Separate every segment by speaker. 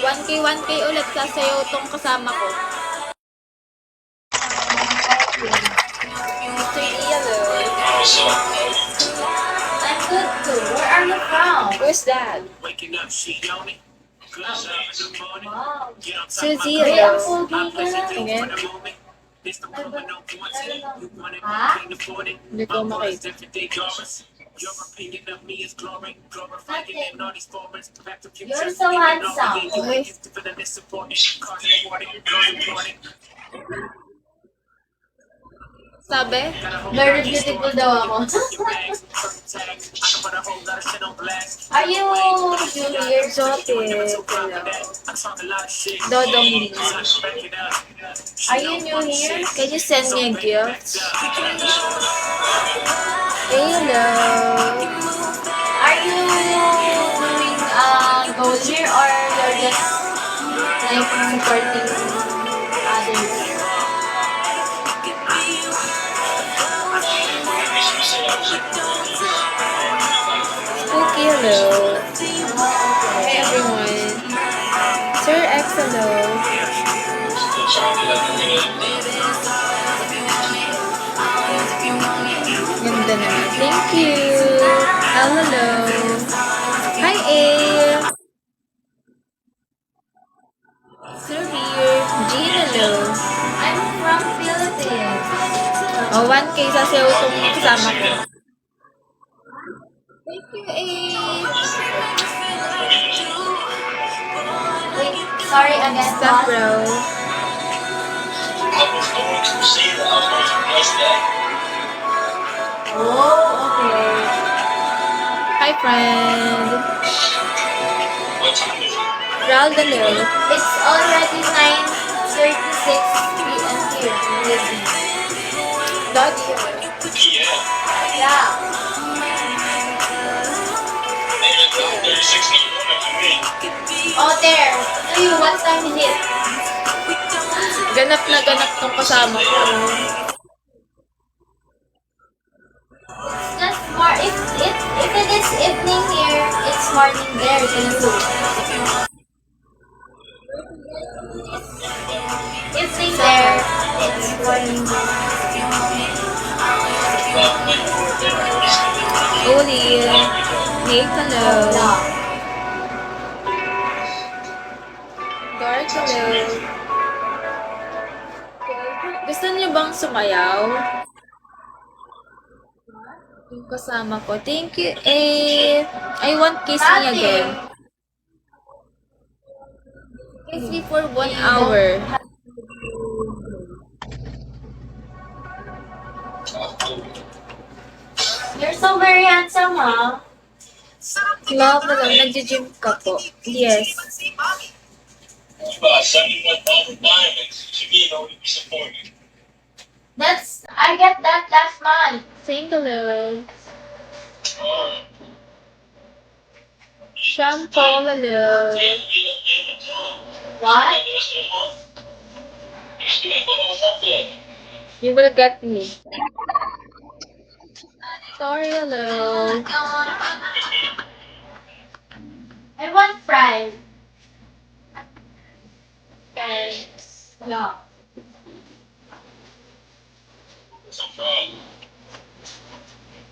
Speaker 1: 1K ulit sasayaw tong kasama ko. Mr. Yellow.
Speaker 2: I'm good too. Where are you from?
Speaker 1: Who's that?
Speaker 2: Wow.
Speaker 1: Suzy
Speaker 2: Wait,
Speaker 1: Yellow.
Speaker 2: ang pogi ka.
Speaker 1: Tingin.
Speaker 2: Ha?
Speaker 1: Hindi ko makita.
Speaker 2: You're so handsome.
Speaker 1: Okay. Sabi?
Speaker 2: Very beautiful daw ako. Are you here?
Speaker 1: Exotic. Dodong Lee.
Speaker 2: Are you new here?
Speaker 1: Can you send me a gift? Hello.
Speaker 2: Are you doing goal here or you're just like supporting others?
Speaker 1: Spooky, hello. Hey everyone. Sir X, hello. Ganda naman. Thank you. Hello. Hi, A. Sir here. Jean, hello.
Speaker 2: I'm from Philippines.
Speaker 1: Oh, 1K sasayaw itong kasama ko. Thank you, A.
Speaker 2: Wait, sorry again,
Speaker 1: Stop,
Speaker 2: boss.
Speaker 1: bro.
Speaker 2: Oh, okay.
Speaker 1: Hi, friend. Ral, hello.
Speaker 2: It's already 9:36 p.m. here in Lizzie.
Speaker 1: Doggy,
Speaker 2: Yeah. Oh, there. To you, what time is it?
Speaker 1: ganap na ganap tong kasama ko.
Speaker 2: Just more. If it is evening here, it's morning there to you. Evening there, it's morning there.
Speaker 1: Oli. Nate, hello.
Speaker 2: Yeah.
Speaker 1: Dark, hello. Gusto niyo bang sumayaw? Yung kasama ko. Thank you, eh. I want kiss me again. Kiss me for 1 hour.
Speaker 2: You're so very handsome, huh?
Speaker 1: Love mo lang, nag-gym ka po. Yes.
Speaker 3: You buy 71,000 diamonds, to me, don't be disappointed.
Speaker 2: I get that last month.
Speaker 1: Single. Shampoo, hello.
Speaker 2: What?
Speaker 1: You will get me. Sorry, hello.
Speaker 2: I want fries.
Speaker 1: Thanks.
Speaker 2: Yeah.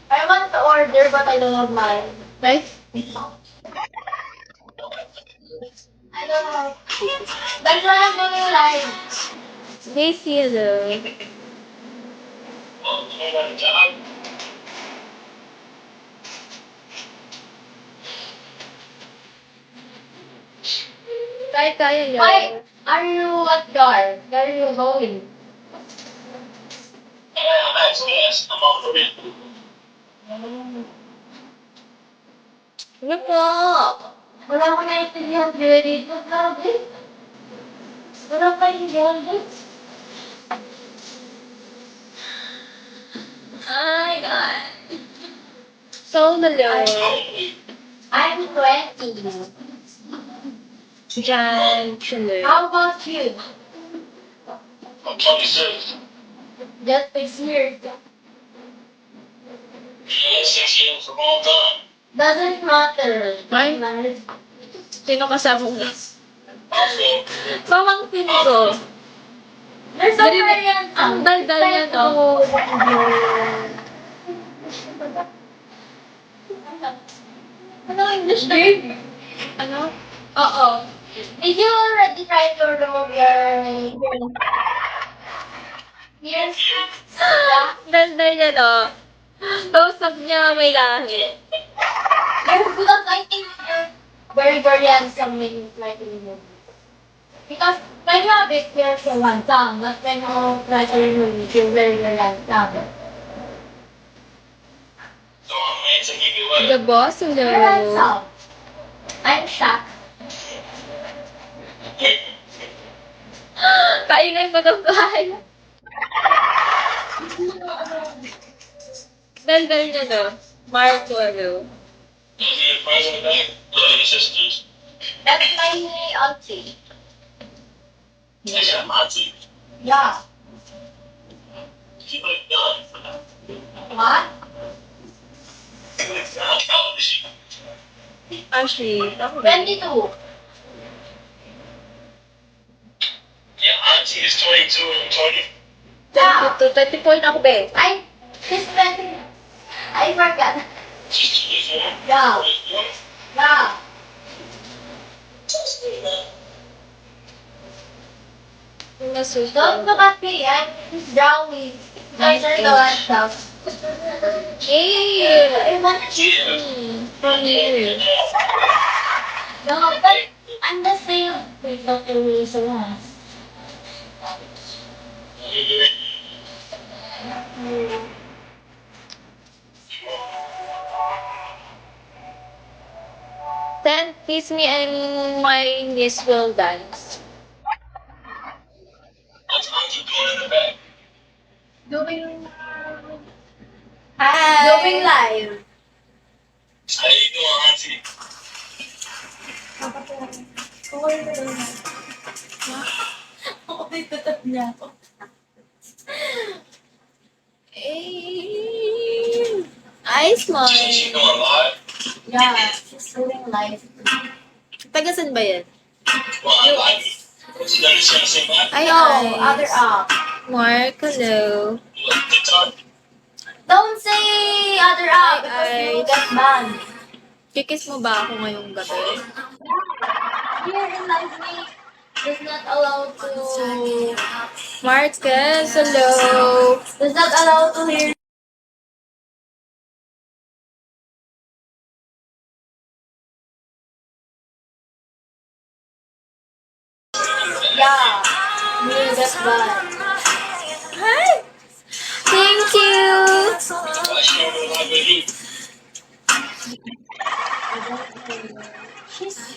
Speaker 2: I want to order, but I don't have mine.
Speaker 1: Right?
Speaker 2: I don't have. That's why I'm doing live.
Speaker 1: Daisy, hello. Kaya yan.
Speaker 2: Why are you at door? Where are you going?
Speaker 3: I'm all for it.
Speaker 1: Ano po?
Speaker 2: Wala ko naiintindihan dito. Grabe. Wala ko naiintindihan dito.
Speaker 1: Ay, God. So, hello.
Speaker 2: I'm 20.
Speaker 1: Jan, hello.
Speaker 2: How about you?
Speaker 3: I'm 26.
Speaker 2: Just 6 years.
Speaker 3: Yeah, 6 years, a long time.
Speaker 2: Doesn't matter.
Speaker 1: Why? Sino kasama mo?
Speaker 3: Also,
Speaker 1: Pamangkin ko.
Speaker 2: There's a Korean
Speaker 1: Ang
Speaker 2: song.
Speaker 1: daldal niya to.
Speaker 2: Ano English name?
Speaker 1: Ano? Oo.
Speaker 2: Did you already try to remove your ears? Yeah.
Speaker 1: Daldal niya to. Kausap niya may lahi.
Speaker 2: Because I think you're very, very handsome when you try to remove it. Because when you have it, you're so handsome. But when you try to remove it, you're very, very handsome.
Speaker 3: so I'm answering you what?
Speaker 1: The boss,
Speaker 2: You're
Speaker 1: hello.
Speaker 2: handsome. I'm shocked.
Speaker 1: Kaingay pa ng bahay. Daldal niya to. Marco, hello.
Speaker 3: Those are your friends in the back? Those are your sisters?
Speaker 2: That's my auntie.
Speaker 3: That's your auntie.
Speaker 2: Yeah.
Speaker 3: She like young.
Speaker 2: What?
Speaker 3: She like young. How old is she?
Speaker 1: Ashley, ako ba?
Speaker 2: 22.
Speaker 3: Your auntie is 22 and 20.
Speaker 1: 22, 24 na ako, be.
Speaker 2: She's 20. I forgot.
Speaker 3: She's 24.
Speaker 2: Yeah.
Speaker 3: 24?
Speaker 2: Yeah.
Speaker 1: Nasusunod.
Speaker 2: Don't look at me. I'm Brownie. Guys are the handsome.
Speaker 1: Hey!
Speaker 2: I want to kiss me.
Speaker 1: From you.
Speaker 2: No, but I'm the same. Wait, don't do me so much.
Speaker 1: Then, kiss me and my niece will dance.
Speaker 3: What's auntie doing in the back?
Speaker 2: Doing
Speaker 1: Hi!
Speaker 2: live.
Speaker 3: How you doing, auntie?
Speaker 1: Hey! I
Speaker 3: She said she
Speaker 1: smile.
Speaker 3: doing live?
Speaker 2: Yeah, she's doing live.
Speaker 1: Tagasan ba yan?
Speaker 3: Well, I like it. She understand the same live?
Speaker 1: Ay,
Speaker 2: No,
Speaker 1: ay.
Speaker 2: other app.
Speaker 1: Mark, hello.
Speaker 3: What, TikTok?
Speaker 2: Don't say other app because
Speaker 1: Ay,
Speaker 2: you
Speaker 1: ay.
Speaker 2: will get banned.
Speaker 1: Kikis mo ba ako ngayong gabi?
Speaker 2: Here in live me does not allow to
Speaker 1: Marcus, hello.
Speaker 2: does not allow to hear. Yeah, you will get banned.
Speaker 1: Hi! Thank you!
Speaker 3: Why she don't go live with you?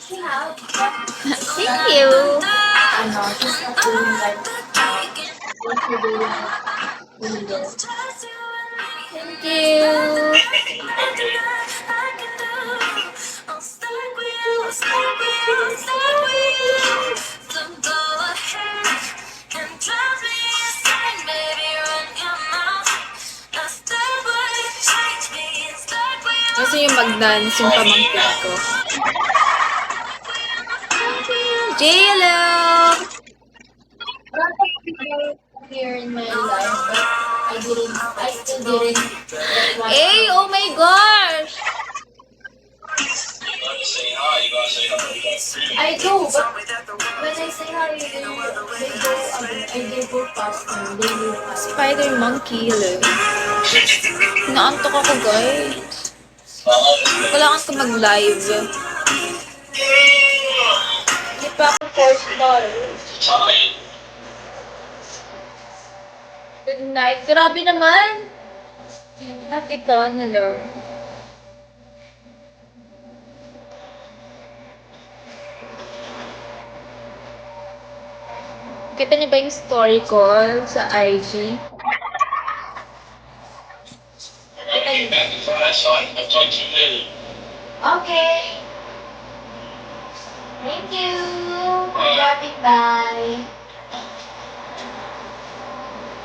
Speaker 2: She have,
Speaker 1: Thank you!
Speaker 2: I know she's not doing like what she doing video.
Speaker 1: Thank you!
Speaker 3: Okay.
Speaker 1: Gusto yung mag-dance yung pamangkin ko. J-Lo!
Speaker 2: A lot of people here in my life, but I still didn't get one.
Speaker 1: Hey, oh my gosh!
Speaker 3: You gotta say hi, you gotta say hi, you gotta greet 'em.
Speaker 2: I do, but when I say hi, they go faster. They go faster.
Speaker 1: Spider monkey, hello. Naantok ako, guys. Kailangan ko mag-live. Hindi pa ako $4.
Speaker 3: Tired.
Speaker 1: Good night. Grabe naman. At ito, hello. Kita niyo ba yung story ko sa IG?
Speaker 3: I came back to class, so I'll talk to you later.
Speaker 2: Okay. Thank you for dropping by.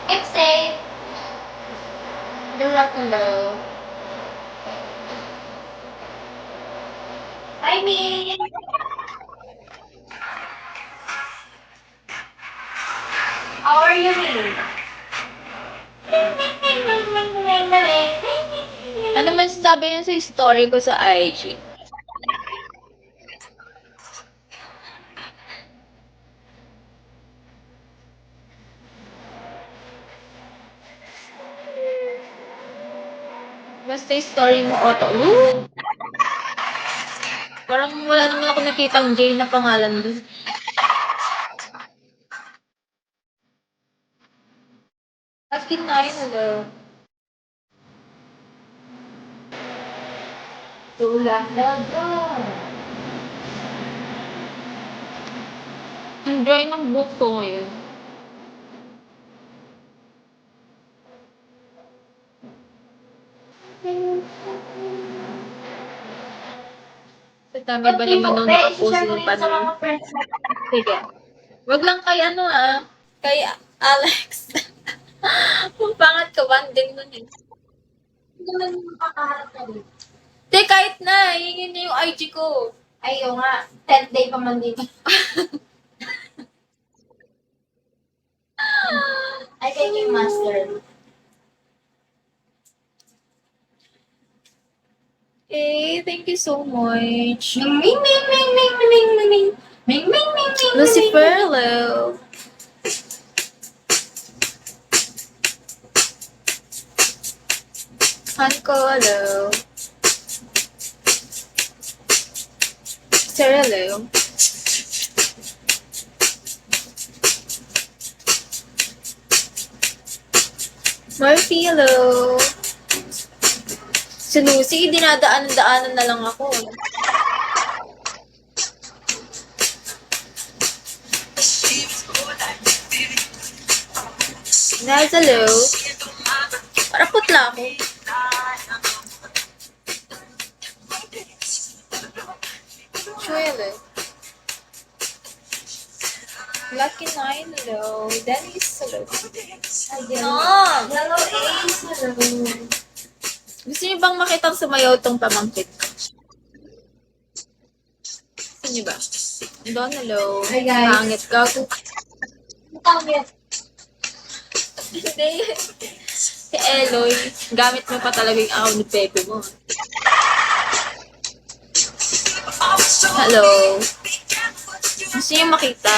Speaker 2: Keep safe.
Speaker 1: You're welcome, hello.
Speaker 2: Bye, me. How are you, Ming?
Speaker 1: Ano man sabi niya sa story ko sa IG? Basta yung story mo, Otto. Parang wala naman ako nakitang Jane na pangalan dun. Akin na yun, hello.
Speaker 2: Tulad na ba?
Speaker 1: Enjoy ng book ko ngayon. Sa dami ba naman nung nakapost
Speaker 2: i-share mo
Speaker 1: ng
Speaker 2: rin sa
Speaker 1: panin?
Speaker 2: mga friends mo.
Speaker 1: Sige. Wag lang kay ano kay Alex. Kung pangat ka, one din nun eh.
Speaker 2: Hindi naman makakaharap ka dito.
Speaker 1: Te, kahit na, hingin niya yung IG ko.
Speaker 2: Ay, yung nga. 10th day pa man dito. Ay, kay King Master.
Speaker 1: Eh, thank you so much.
Speaker 2: Ming, ming, ming, ming, ming, ming, ming, ming, ming, ming, ming, ming, ming,
Speaker 1: Lucifer, hello. Hanko, hello. Sir, hello. Murphy, hello. Si Lucy, dinadaan-daanan na lang ako. Guys, hello. Para putla ako. Sure, hello. Lucky 9, hello. Dennis, hello. No!
Speaker 2: Hello, Ace. Hello.
Speaker 1: Gusto niyo bang makitang sumayaw tong pamangkin ko? Gusto niyo ba? Don, hello.
Speaker 2: Hi, guys.
Speaker 1: Hangit ka.
Speaker 2: Tawag.
Speaker 1: Hindi. Si Eloy, gamit mo pa talaga yung ako ni Pepe mo. Hello. Gusto niyo makita?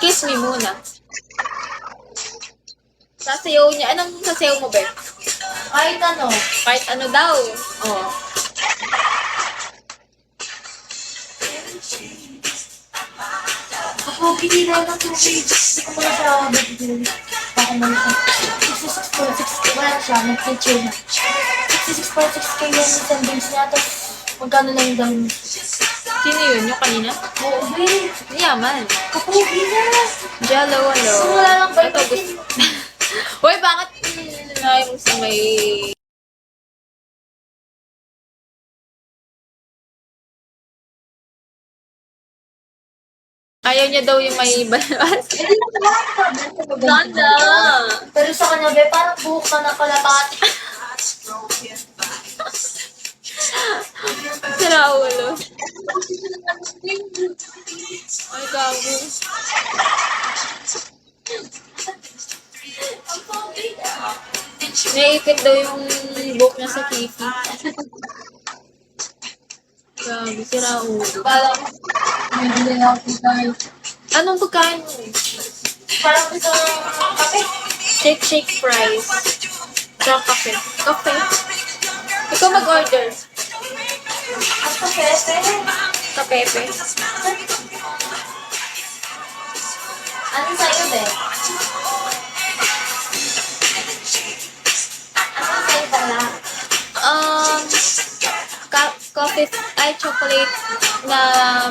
Speaker 1: Kiss me muna. Sasayaw niya. Anong sasayaw mo, Be?
Speaker 2: Kahit ano.
Speaker 1: Kahit ano daw. Oh.
Speaker 2: Ako, pinila ng tubig. Hindi ko muna siya mabibili. Baka muna siya. 66.6. Wala siya. Nag-picture na. 66.6 kayo yung sendings niya. Tapos, magkano na yung dahil.
Speaker 1: Sino yun? Yung kanina?
Speaker 2: Oo, babe.
Speaker 1: Yaman.
Speaker 2: Kapugi na.
Speaker 1: Jello, hello.
Speaker 2: So, wala lang ba
Speaker 1: Ito, gusto. Uy, bakit yung sa may... Ayaw niya daw yung may balas.
Speaker 2: Hindi na pala.
Speaker 1: Ganda!
Speaker 2: Pero sa kanya, be, parang buhok na nakalapati.
Speaker 1: Sira ulo. Ay, gago. Naipit daw yung buhok niya sa Kifi. Gago, sira ulo.
Speaker 2: Parang, hindi na ako guys.
Speaker 1: Anong pagkain mo eh?
Speaker 2: Parang gusto ng kape.
Speaker 1: Shake fries. Tsaka kape. Kape? Ikaw mag-order.
Speaker 2: Ang kape, pero,
Speaker 1: Kapepe.
Speaker 2: ano sa'yo, be? Ano sa'yo pala?
Speaker 1: Coffee, ay chocolate na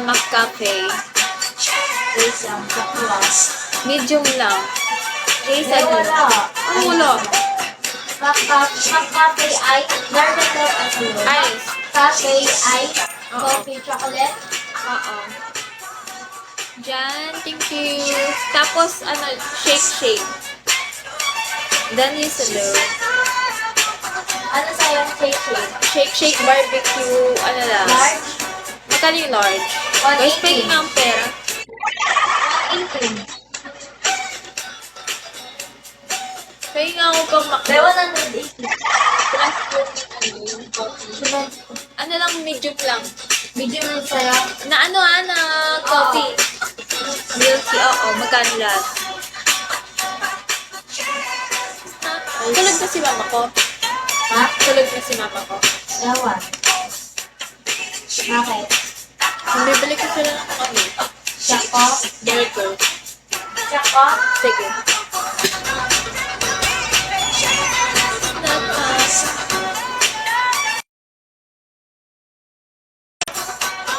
Speaker 1: McCafe.
Speaker 2: Wait lang, kaklas.
Speaker 1: Medium lang. Jason,
Speaker 2: Wala.
Speaker 1: ano wala?
Speaker 2: Cafe ice. Garden milk at milk.
Speaker 1: Ice.
Speaker 2: Cafe ice.
Speaker 1: Oo.
Speaker 2: Coffee chocolate.
Speaker 1: Oo. Diyan, thank you. Tapos, shake. Then is hello.
Speaker 2: Ano sa'yo shake?
Speaker 1: Shake barbecue, lang.
Speaker 2: Large?
Speaker 1: Magkano yung large?
Speaker 2: 180.
Speaker 1: Guys, pwede nga ang pera.
Speaker 2: 180.
Speaker 1: Kaya nga ako pang
Speaker 2: May
Speaker 1: makro.
Speaker 2: 180.
Speaker 1: Plus yung coffee. Ano lang, medium lang.
Speaker 2: Video mo sa'yo.
Speaker 1: Na coffee. Milky, oo. Magkano lahat? Tulog na si mama ko.
Speaker 2: Ha?
Speaker 1: Tulog na si mama ko.
Speaker 2: Ewan. Bakit?
Speaker 1: Bibili ko sila ng kami.
Speaker 2: Sako?
Speaker 1: Burger.
Speaker 2: Sako?
Speaker 1: Sige.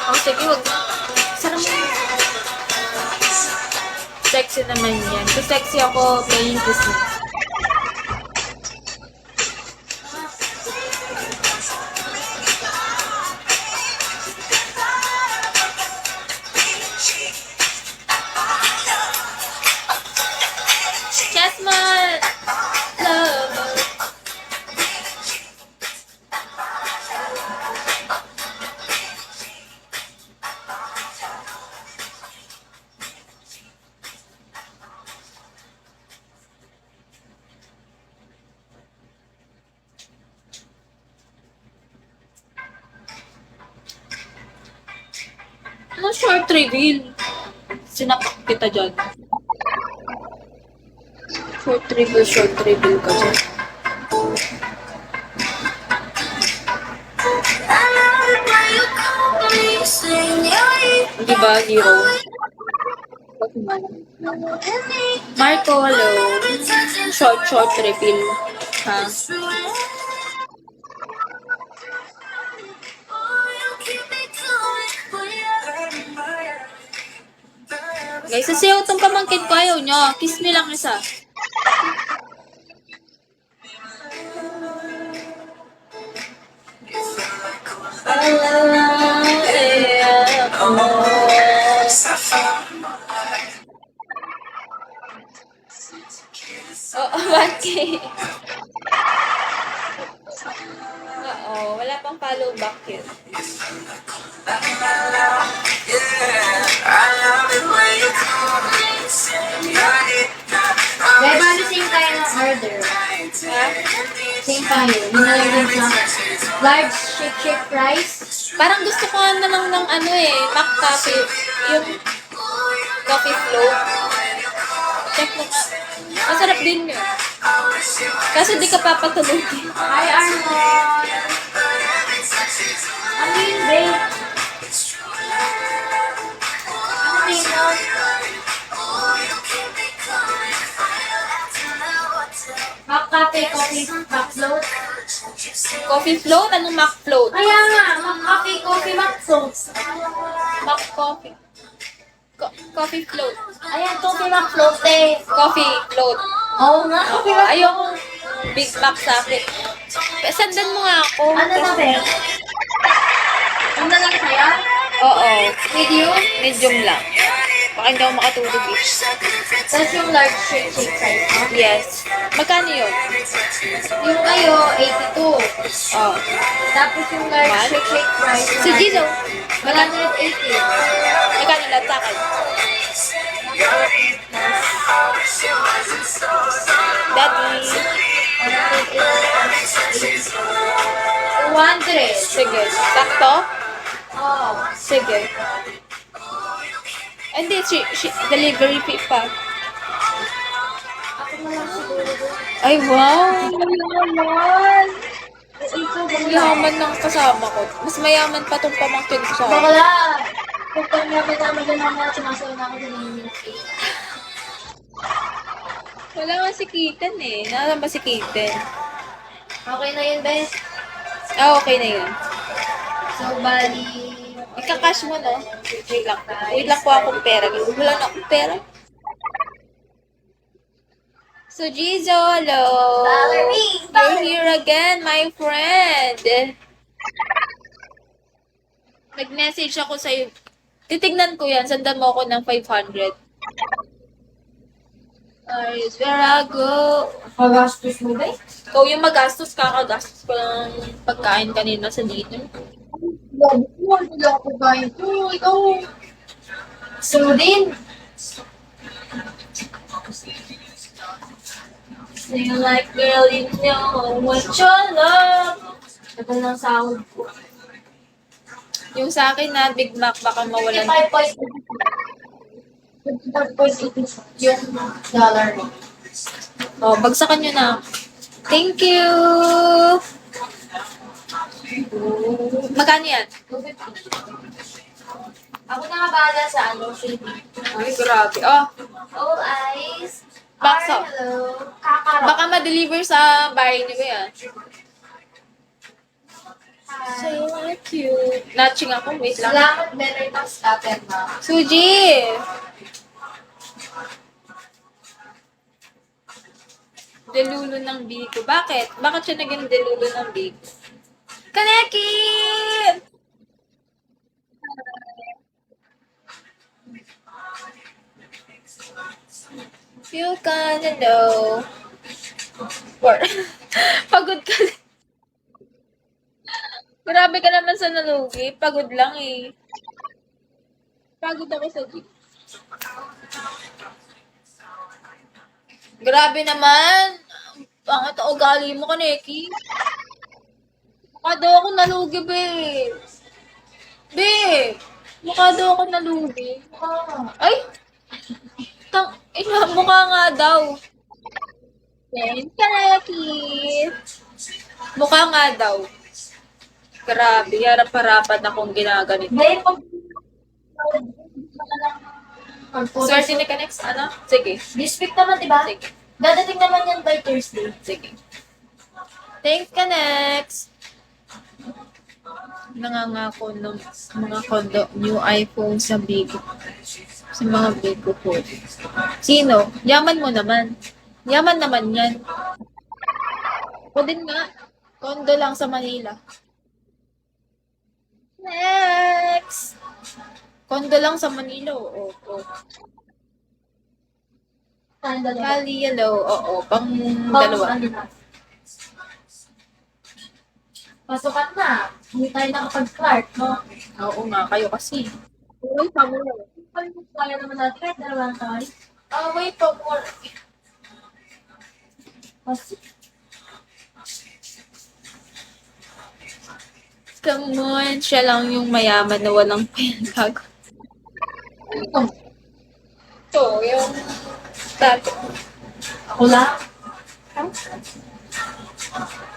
Speaker 1: Oh, sige, wag. Sarap mo. Sexy naman yan. Kung sexy ako, playing Disney. Chessman! Love! Ano short reveal? Sinapak kita dyan. Short reveal ka dyan. Di ba, hero? Marco, hello. Short reveal. Ha? Guys, sasayaw itong pamangkin ko, ayaw nyo. Kiss me lang isa. Oo, 1K. Oo, wala pang follow back yun.
Speaker 2: May bali same tayo ng order.
Speaker 1: Ha?
Speaker 2: Same tayo. Nilalagyan sa large shake fries.
Speaker 1: Parang gusto ko na lang ng Mac coffee. Yung coffee float. Check mo nga. Masarap din yun. Kasi di ka papatulogin.
Speaker 2: Hi, Arnold! Ano yun, babe? Ano yun, Arnold? Mac Cafe Coffee Mac Float.
Speaker 1: Coffee float? Anong Mac float?
Speaker 2: Kaya nga, Mac Cafe Coffee Mac Float.
Speaker 1: Mac coffee. Coffee float.
Speaker 2: Ayan, Coffee Mac Float eh.
Speaker 1: Coffee float.
Speaker 2: Oo nga, Coffee Mac Float.
Speaker 1: Ayoko Big Mac sa akin. Sandan mo nga ako.
Speaker 2: Ano na, babe? Ano na lang sa'yo?
Speaker 1: Oo.
Speaker 2: Medium?
Speaker 1: Medium lang. Baka hindi ako makatulog eh.
Speaker 2: Tapos yung large shake size, no?
Speaker 1: Yes. Magkano yun?
Speaker 2: Yung kayo, 82.
Speaker 1: Oh.
Speaker 2: Tapos yung large shake price.
Speaker 1: Si Jizo.
Speaker 2: 180.
Speaker 1: Magkano lahat sa akin? Daddy.
Speaker 2: 200.
Speaker 1: Sige. Sakto?
Speaker 2: Oh.
Speaker 1: Sige. Hindi, delivery fee pa.
Speaker 2: Ako na lang siguro.
Speaker 1: Ay, wow!
Speaker 2: Naman. Ito,
Speaker 1: Yaman ng kasama ko. Mas mayaman pa tong pamangkin ko sa akin.
Speaker 2: Bakla. Pagka namin naman na sumasaw na ako sa mga
Speaker 1: Wala nga si Kitten eh. Nasaan ba si Kitten?
Speaker 2: Okay na yun, bes.
Speaker 1: Ah, okay na yun.
Speaker 2: So, bali...
Speaker 1: Ikakash mo, no? Wait lang. Wait lang po akong pera. Wala na akong pera. So, Jizo, hello.
Speaker 2: Valerie!
Speaker 1: You're here again, my friend. Nag-message ako sa'yo. Titignan ko yan. Sandan mo ako ng 500. Alright, where I go.
Speaker 2: Pagastos mo, bes?
Speaker 1: Ikaw yung magastos, kakagastos ko lang pagkain kanina sa dinner.
Speaker 2: Hindi ako kain ko. Ikaw. So din. Sing like girl, you know what your love. Tagal ng sound ko.
Speaker 1: Yung sa akin na Big Mac, baka mawalan.
Speaker 2: 55.86 yung dollar mo.
Speaker 1: Oh, bagsakan nyo na. Thank you! Magkano yan?
Speaker 2: 250. Ako na nga bahala sa ano, shading.
Speaker 1: Ay, grabe. Oh,
Speaker 2: All eyes.
Speaker 1: Bakso.
Speaker 2: Hello. Kakarot.
Speaker 1: baka ma-deliver sa bahay nyo ba yan? So cute. Natching ako. Wait lang.
Speaker 2: Salamat, better talk stopper na.
Speaker 1: Suji! Delulo ng bigo. Bakit? Bakit siya naging delulo ng bigo? Kaneki! You gonna know. Or, pagod ka. Grabe ka naman sa nalugi. Pagod lang eh. Pagod ako sa jeep. Grabe naman. Pangit ang ugali mo, Kaneki. Mukha daw ako nalugi, be. Be! Mukha daw ako nalugi. Ay! Mukha nga daw. Yan, Kaneki. Mukha nga daw. Grabe, harap-harapan akong ginaganito.
Speaker 2: Dahil pag...
Speaker 1: Swerte ni Kanex, ano? Sige.
Speaker 2: This week naman, diba?
Speaker 1: Sige.
Speaker 2: Dadating naman yan by Thursday.
Speaker 1: Sige. Thanks, Kanex. Nangangako ng mga kondo, new iPhone sa Bigo. Sa mga Bigo po. Sino? Yaman mo naman. Yaman naman yan. Ako din nga. Kondo lang sa Manila. Next! Kondo lang sa Manila. Oo. Kali yellow. Oo. Pang dalawa.
Speaker 2: Ano na? Pasukan na. Hindi tayo nakapag-Clark, no?
Speaker 1: Oo nga. Kayo kasi.
Speaker 2: Uy, tama na. Kaya naman natin kahit dalawa tayo.
Speaker 1: Wait pa more.
Speaker 2: Kasi,
Speaker 1: Come on. Siya lang yung mayaman na walang pinag. So, yung dati.
Speaker 2: ako lang.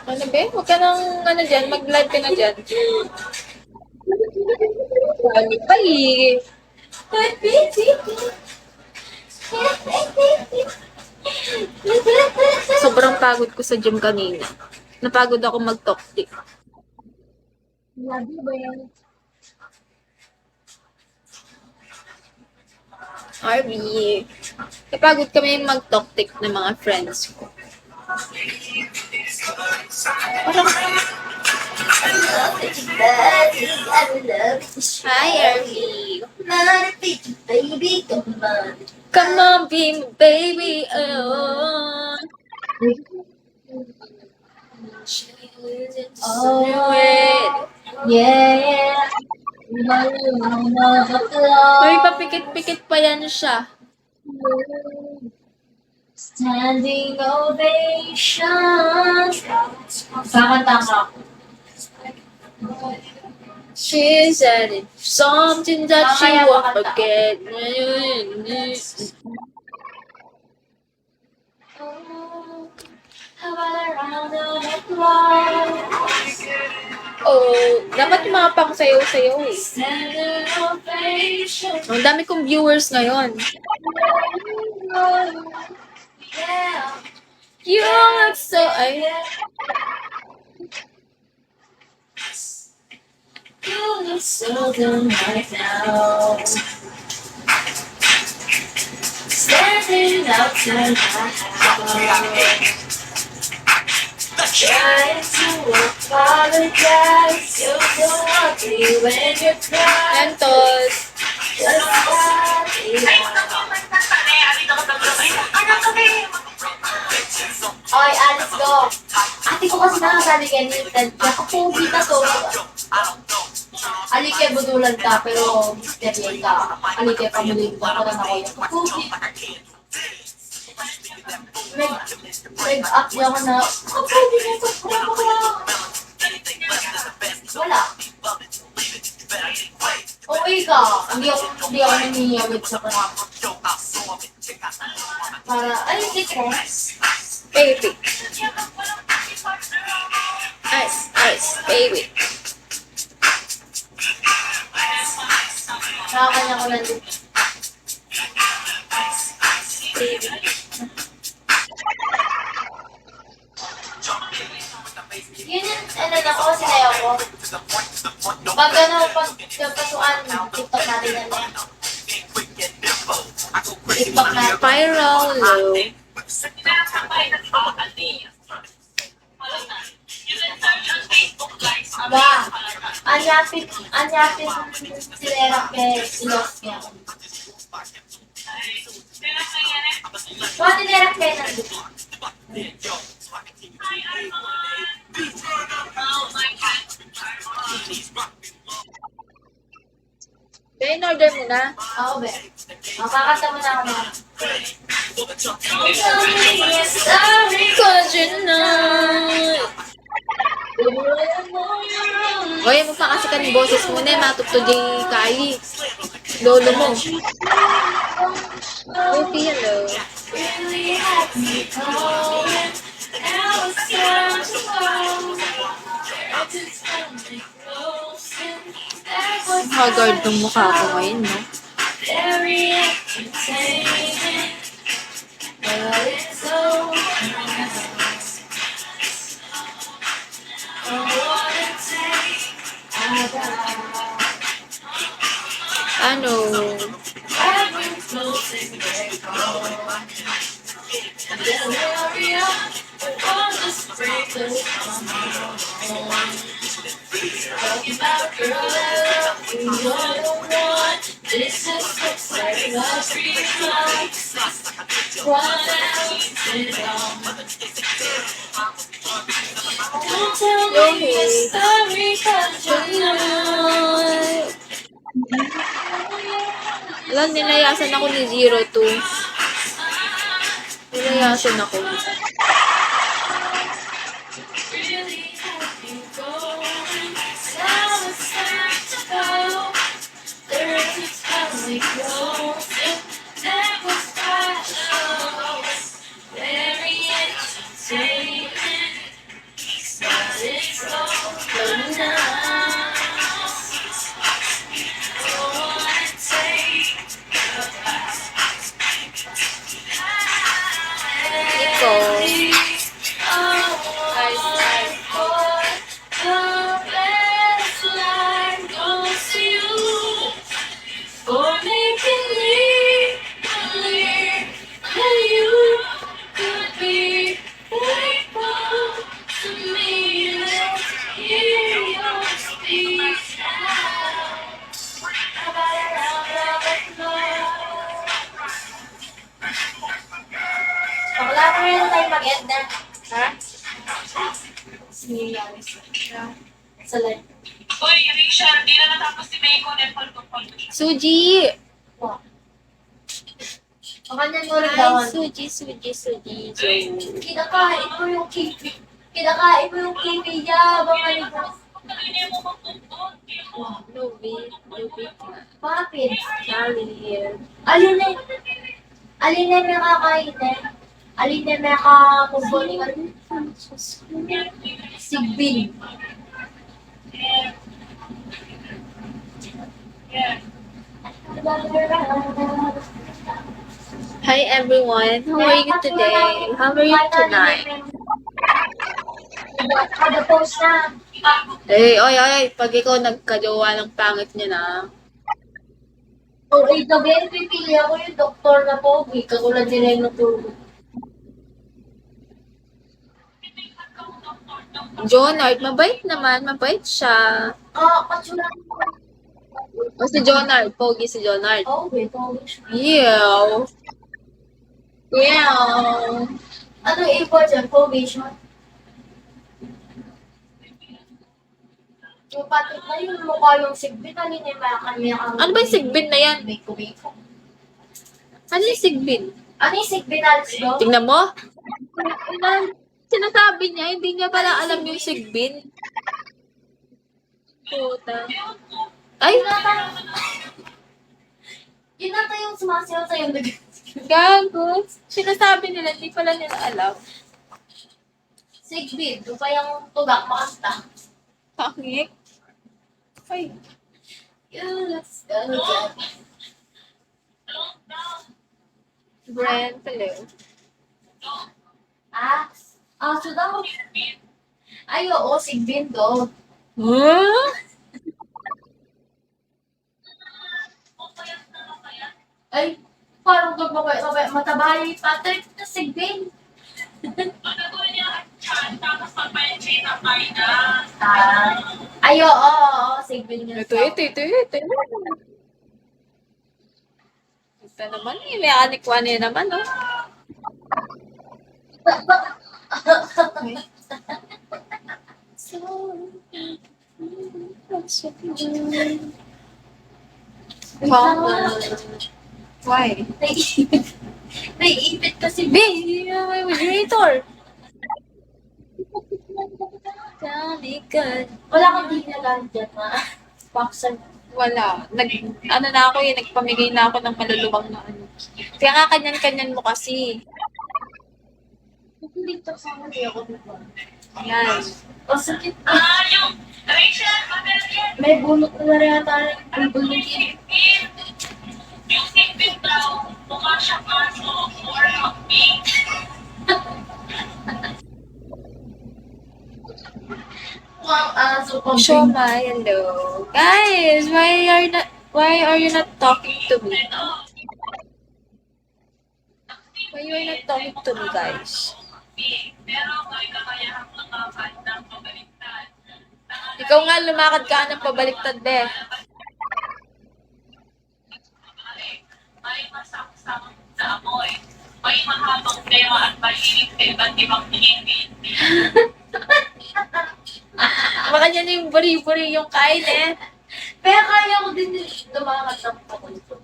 Speaker 1: Ano ba? Huwag ka nang ano dyan. Mag-live ka na dyan. Ano ba eh? Sobrang pagod ko sa gym kanina. Napagod ako mag-talk-tick.
Speaker 2: Lagi ba yan?
Speaker 1: Arby. Napagod kami mag-talk-tick ng mga friends ko. Parang, hi, Arby.
Speaker 2: Baby, come on.
Speaker 1: Come on, be my baby. Oh.
Speaker 2: Oh,
Speaker 1: Wait.
Speaker 2: yeah.
Speaker 1: May papikit-pikit pa yan siya.
Speaker 2: Standing ovation. Kakanta ka.
Speaker 1: She said it, something that she
Speaker 2: Mamaya
Speaker 1: won't
Speaker 2: makanta.
Speaker 1: forget. Oh, dapat yung mga pang sayaw-sayaw eh.
Speaker 2: Standing ovation.
Speaker 1: Ang dami kong viewers ngayon.
Speaker 2: Yeah.
Speaker 1: You look so... Ay,
Speaker 2: You look so good right now. Standing outside my house. Trying to apologize. You're so ugly when you cry.
Speaker 1: Mentos.
Speaker 2: Just like you are. Okay, Alice, go. Ate ko kasi nakasabi kay Nathan. Nakapogi na to. Alike, budulan ka, pero misteryan ka. Alike, pamuling ka. Parang ako yung kapogi. Nag-up niya ako na, pwede na ito, wala. Okay ka. Hindi ako nangyayawid sa kanya. Para, ay, hindi ko.
Speaker 1: Baby. Ice, ice, baby.
Speaker 2: Nakakanya ko lang din.
Speaker 1: Baby.
Speaker 2: Yun yung, ano na ko, sinayaw ko. Pag ano, pag pasukan, TikTok natin yan eh. TikTok natin.
Speaker 1: Spiral low.
Speaker 2: Aba, anyapit sinera kay ilos niya. Bakit sinera kay nandito?
Speaker 1: Then, order mo na.
Speaker 2: Ako ba? Makakanta mo na ako na.
Speaker 1: Cause you're not. Oy, mo pa kasi ka ng boses mo na, matuptod yung kali. Lolo mo. Baby, hello. Haggard ng mukha ko ngayon, no? Ano? Alam, nilayasan ako ni Zero to. Nilayasan ako.
Speaker 2: Wala ko rin tayo mag-end na.
Speaker 1: Ha?
Speaker 2: Sa live.
Speaker 4: Uy, Risha, hindi na natapos si Meiko na yung
Speaker 1: Suji!
Speaker 2: Wow. Ang kanyang mo rin
Speaker 1: Hi,
Speaker 2: dawan.
Speaker 1: Suji, Suji, Suji.
Speaker 2: Kinakain mo yung kipi. Kinakain mo yung kipi niya. Bumalik mo.
Speaker 1: Nubi, Nubi.
Speaker 2: Bakit?
Speaker 1: Charlie.
Speaker 2: Alin na may kakain eh. Alin na may kakakumboli ka. Sigbin.
Speaker 1: Hi everyone, how are you today? How are you tonight?
Speaker 2: Kada post na.
Speaker 1: Oy, pag ikaw nagkajowa ng pangit niya na.
Speaker 2: O, gabi, pipili ako yung doktor na pogi. Kagulan nila yung natulog.
Speaker 1: Jonard, mabait naman, mabait siya.
Speaker 2: Katsura.
Speaker 1: O si Jonard, pogi si Jonard.
Speaker 2: Oo, pogi siya.
Speaker 1: Ew. Ew.
Speaker 2: Ano iba dyan? Pogi siya? Yung patik na yung mukha yung sigbin, alin yung kanya ang...
Speaker 1: Ano ba yung sigbin na yan?
Speaker 2: Biko-biko.
Speaker 1: Ano yung sigbin?
Speaker 2: Ano yung sigbin, Alex, go?
Speaker 1: Tingnan mo. Sinasabi niya, hindi niya pala alam yung Sigbin. Puta. Ay,
Speaker 2: Yun nata yung sumasayaw sa'yo.
Speaker 1: gago. Sinasabi nila, hindi pala nila alam.
Speaker 2: Sigbid, doon pa yung tugak makasta.
Speaker 1: Pangit. Ay.
Speaker 2: Let's go.
Speaker 1: Brent, hello.
Speaker 2: So daw. Ay, oo, Sigbin do.
Speaker 1: Huh?
Speaker 2: Ay, parang gagawin, mataba yung Patrick na Sigbin. Ay, oo, Sigbin yun.
Speaker 1: Ito. Ito naman eh, may anikwa niya naman, oh. Why?
Speaker 2: Naiipit kasi.
Speaker 1: Babe, may moderator.
Speaker 2: Wala kang di na dyan, ha? Boxer.
Speaker 1: Wala. Ano na ako eh, nagpamigay na ako ng malulubang na ano. Kaya nga kanyan-kanyan mo kasi.
Speaker 2: Hindi to sama di ako dito.
Speaker 1: Yan.
Speaker 2: O, sakit.
Speaker 4: Yung Rachel, Madeline,
Speaker 2: May bunot na rin ata ang bunot yun.
Speaker 4: yung Sigbin daw, mukha siyang aso or pink.
Speaker 2: Mukhang aso pang
Speaker 1: Shoma, hello. Guys, why are you not talking to me? Why you are not talking to me, guys?
Speaker 4: Pero may kakayahang lumakad ng pabaliktad.
Speaker 1: Ikaw nga lumakad ka ng pabaliktad, be.
Speaker 4: May masaksang sa amoy. May mahabang tema at mahilig sa iba't ibang tingin.
Speaker 1: Baka niya na yung buri-buri yung kain eh.
Speaker 2: Pero kaya ko din lumakad ng pakulto.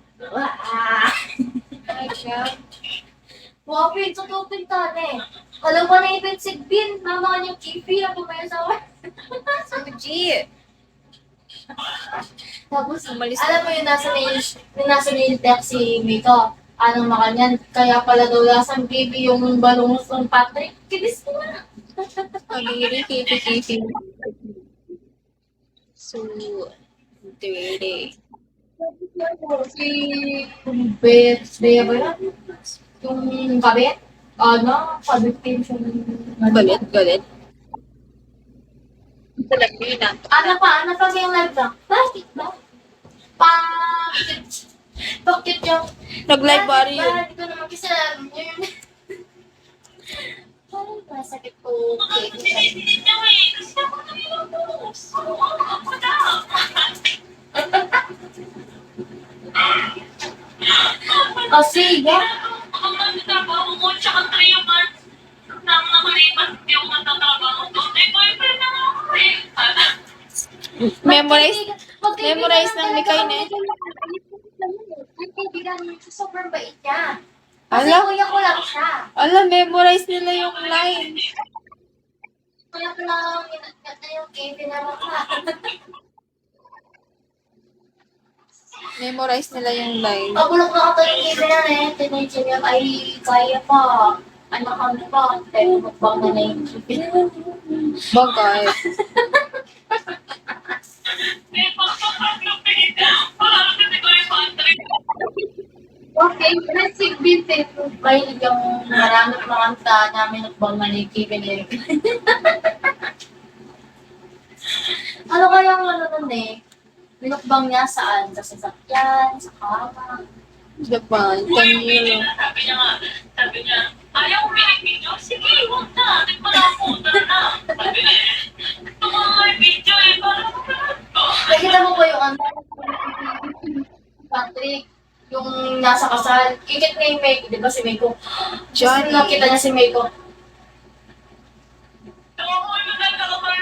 Speaker 1: Ay, God.
Speaker 2: Wow, pinto to pintan eh. Alam mo na yung Sigbin. Mama ka niyong kipi. Ako may asawa.
Speaker 1: Suji.
Speaker 2: Tapos,
Speaker 1: Umalis
Speaker 2: alam mo yung nasa nail tech si Mito. Anong makanyan? Kaya pala daw lasang baby yung balungos ng Patrick. Kinis mo na.
Speaker 1: Pagigiri, kipi-kipi. So, dirty.
Speaker 2: Si Bet, Bea ba yan? Yung kabet? Ano? Kabet team siya.
Speaker 1: Galit. Talagina.
Speaker 2: Ano pa yung live lang? Bakit ba? Bakit yung...
Speaker 1: Nag-live bari yun.
Speaker 2: Bakit ko naman kasi alam yun. Parang masakit ko.
Speaker 4: Hindi niya eh. Kasi ako na yung boss. Ako na.
Speaker 2: Kasi, yeah.
Speaker 4: Ang nagtatrabaho mo, tsaka 3 months nang nakalipas, hindi ako nagtatrabaho doon. Eh, boyfriend na nga ako eh.
Speaker 1: Memorize ng Mikay na eh.
Speaker 2: Kaibigan niya, sobrang bait niya. Kasi
Speaker 1: Ala?
Speaker 2: kuya ko lang siya.
Speaker 1: Memorize nila yung line.
Speaker 2: Kuya ko lang, inat na yung Kevin na maka.
Speaker 1: Memorize nila yung line.
Speaker 2: Pabulok na ka yung Kevin na eh. Teenager niya, ay kaya pa. Anak kami pa. Pero magbang na na yung Kevin.
Speaker 1: Bagay.
Speaker 4: Eh, pagpapaglupit. Parang kasi ko yung Patrick.
Speaker 2: Okay, let's see Vincent. Mahilig yung maraming mga kanta namin nagbang na ni Kevin eh. Ano kaya ang ano nun eh? Minukbang niya saan? Sa sasakyan, sa kama.
Speaker 1: Japan.
Speaker 4: Bumibili
Speaker 1: Kanilo.
Speaker 4: na, sabi niya, ayaw video? Sige, huwag na. Di pa na ako, na. Sabi niya, ito mga video eh, parang
Speaker 2: Nakita mo ba yung ano? Patrick, yung nasa kasal. Kikit niya yung Meiko, di ba si Meiko?
Speaker 1: Johnny.
Speaker 2: Nakita niya si Meiko.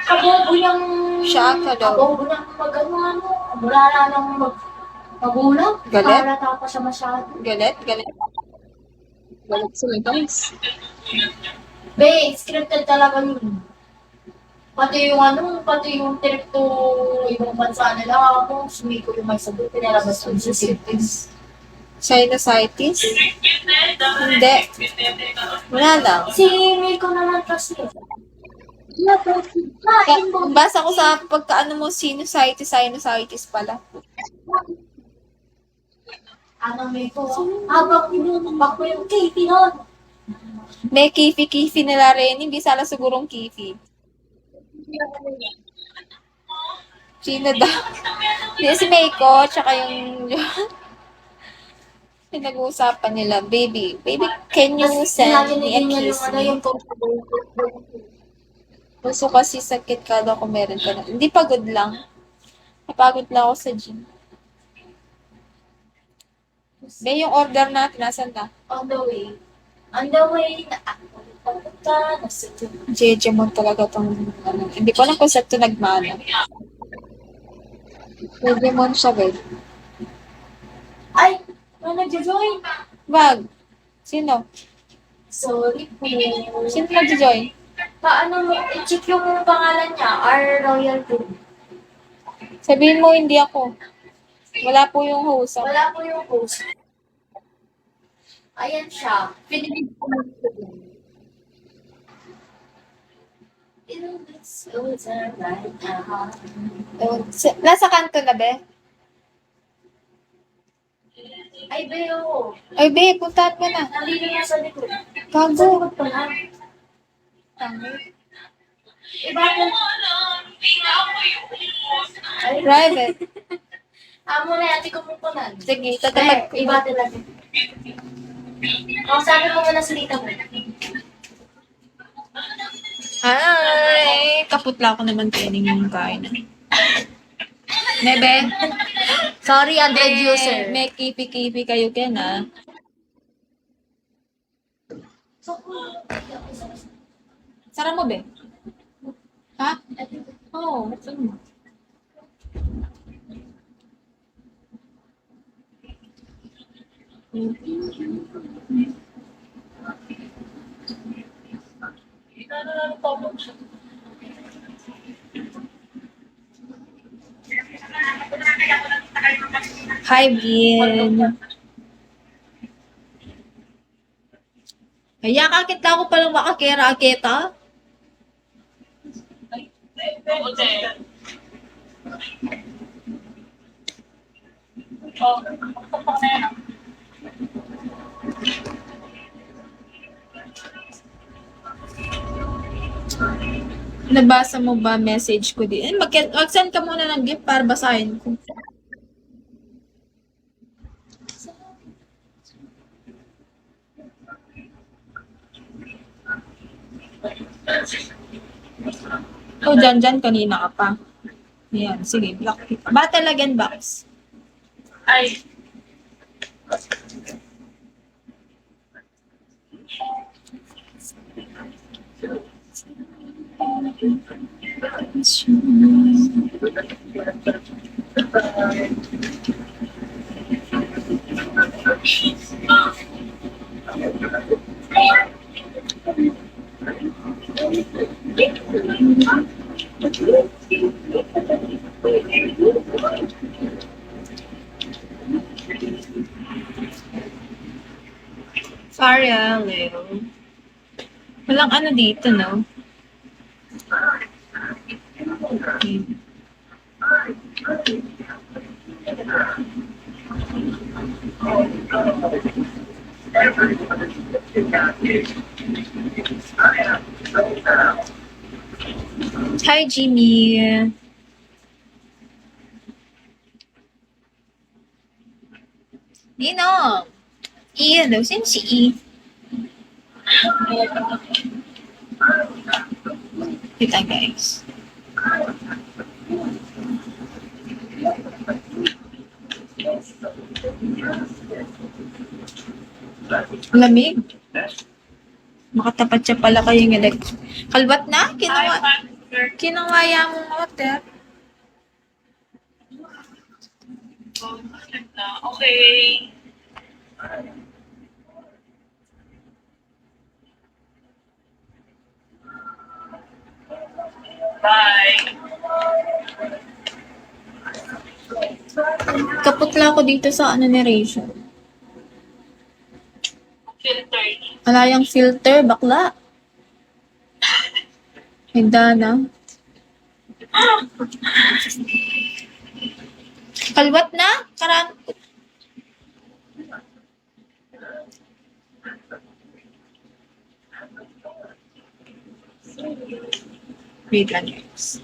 Speaker 2: Kabobo niyang...
Speaker 1: Shaka daw.
Speaker 2: Kabobo niyang mag-ano. Wala na nang magulang.
Speaker 1: Galit?
Speaker 2: Halata pa siya masyado.
Speaker 1: Galit. Galit sila, guys.
Speaker 2: Be, scripted talaga yun. Pati yung trip to yung bansa nila, ako, sumiko yung may sabi, pinalabas ko sa scripted.
Speaker 1: Sinusitis? Hindi. Wala lang.
Speaker 2: Si Miko naman kasi.
Speaker 1: Basa ko sa pagkaano mo, sinusitis pala.
Speaker 2: Ano Miko? Habang pinutumbak ko yung Katie nun.
Speaker 1: May kifi nila rin. Hindi sala sigurong kifi. Sino daw? Hindi si Meiko, tsaka yung pinag-uusapan nila, baby, can you send me a kiss? Gusto kasi sakit ka daw kung meron ka na. Hindi, pagod lang. Napagod lang ako sa gym. Be, yung order natin, nasan na?
Speaker 2: On the way. On the way na ako. Pagpunta na sa
Speaker 1: JJ mo talaga tong, ano, hindi ko alam kung saan ito nagmana. JJ mo siya, babe.
Speaker 2: Ay! May nagjo-join!
Speaker 1: Wag. Sino?
Speaker 2: Sorry po.
Speaker 1: Sino nag-join?
Speaker 2: Paano mo, i-check yung pangalan niya, R. Royal 2.
Speaker 1: Sabihin mo, hindi ako. Wala po yung host.
Speaker 2: Wala po yung post. Ayan siya. Pinilig ko lang ito.
Speaker 1: Nasa kanto na, be?
Speaker 2: Ay, Beo.
Speaker 1: Ay, be, puntahan mo na.
Speaker 2: Nandito na sa likod. Sa
Speaker 1: Gago.
Speaker 2: likod pa na. Iba ko. Ay,
Speaker 1: Private.
Speaker 2: amo na yati ko pupunan.
Speaker 1: Sige, tatamad ko.
Speaker 2: Iba talaga. O, sabi mo muna sa dito mo.
Speaker 1: Hi! Kaputla ko naman training yung kain. Nebe?
Speaker 2: Sorry, Android user.
Speaker 1: May kipi-kipi kayo, Ken, ah. Sara mo, be? Ha? Oo, buksan mo. Hi, Bien. Kaya kakit ako palang makakera kita. Nabasa mo ba message ko din? Mag-send ka muna ng gift para basahin ko. Oh, dyan, kanina ka pa. Ayan, sige, block kita. Battle again box.
Speaker 4: Ay,
Speaker 1: Farrell. Walang ano dito, no? Okay. Hi, Jimmy. Ninong. Iyan daw. Sino si E? Kita, guys. Lamig. Makatapat siya pala kayong Kalbat na? Kinawaya mong water.
Speaker 4: okay. Bye.
Speaker 1: Kaputla ako dito sa ano ni Rachel.
Speaker 4: Filter.
Speaker 1: Wala yung filter, bakla. Higdana. Kalwat na? Wait lang guys.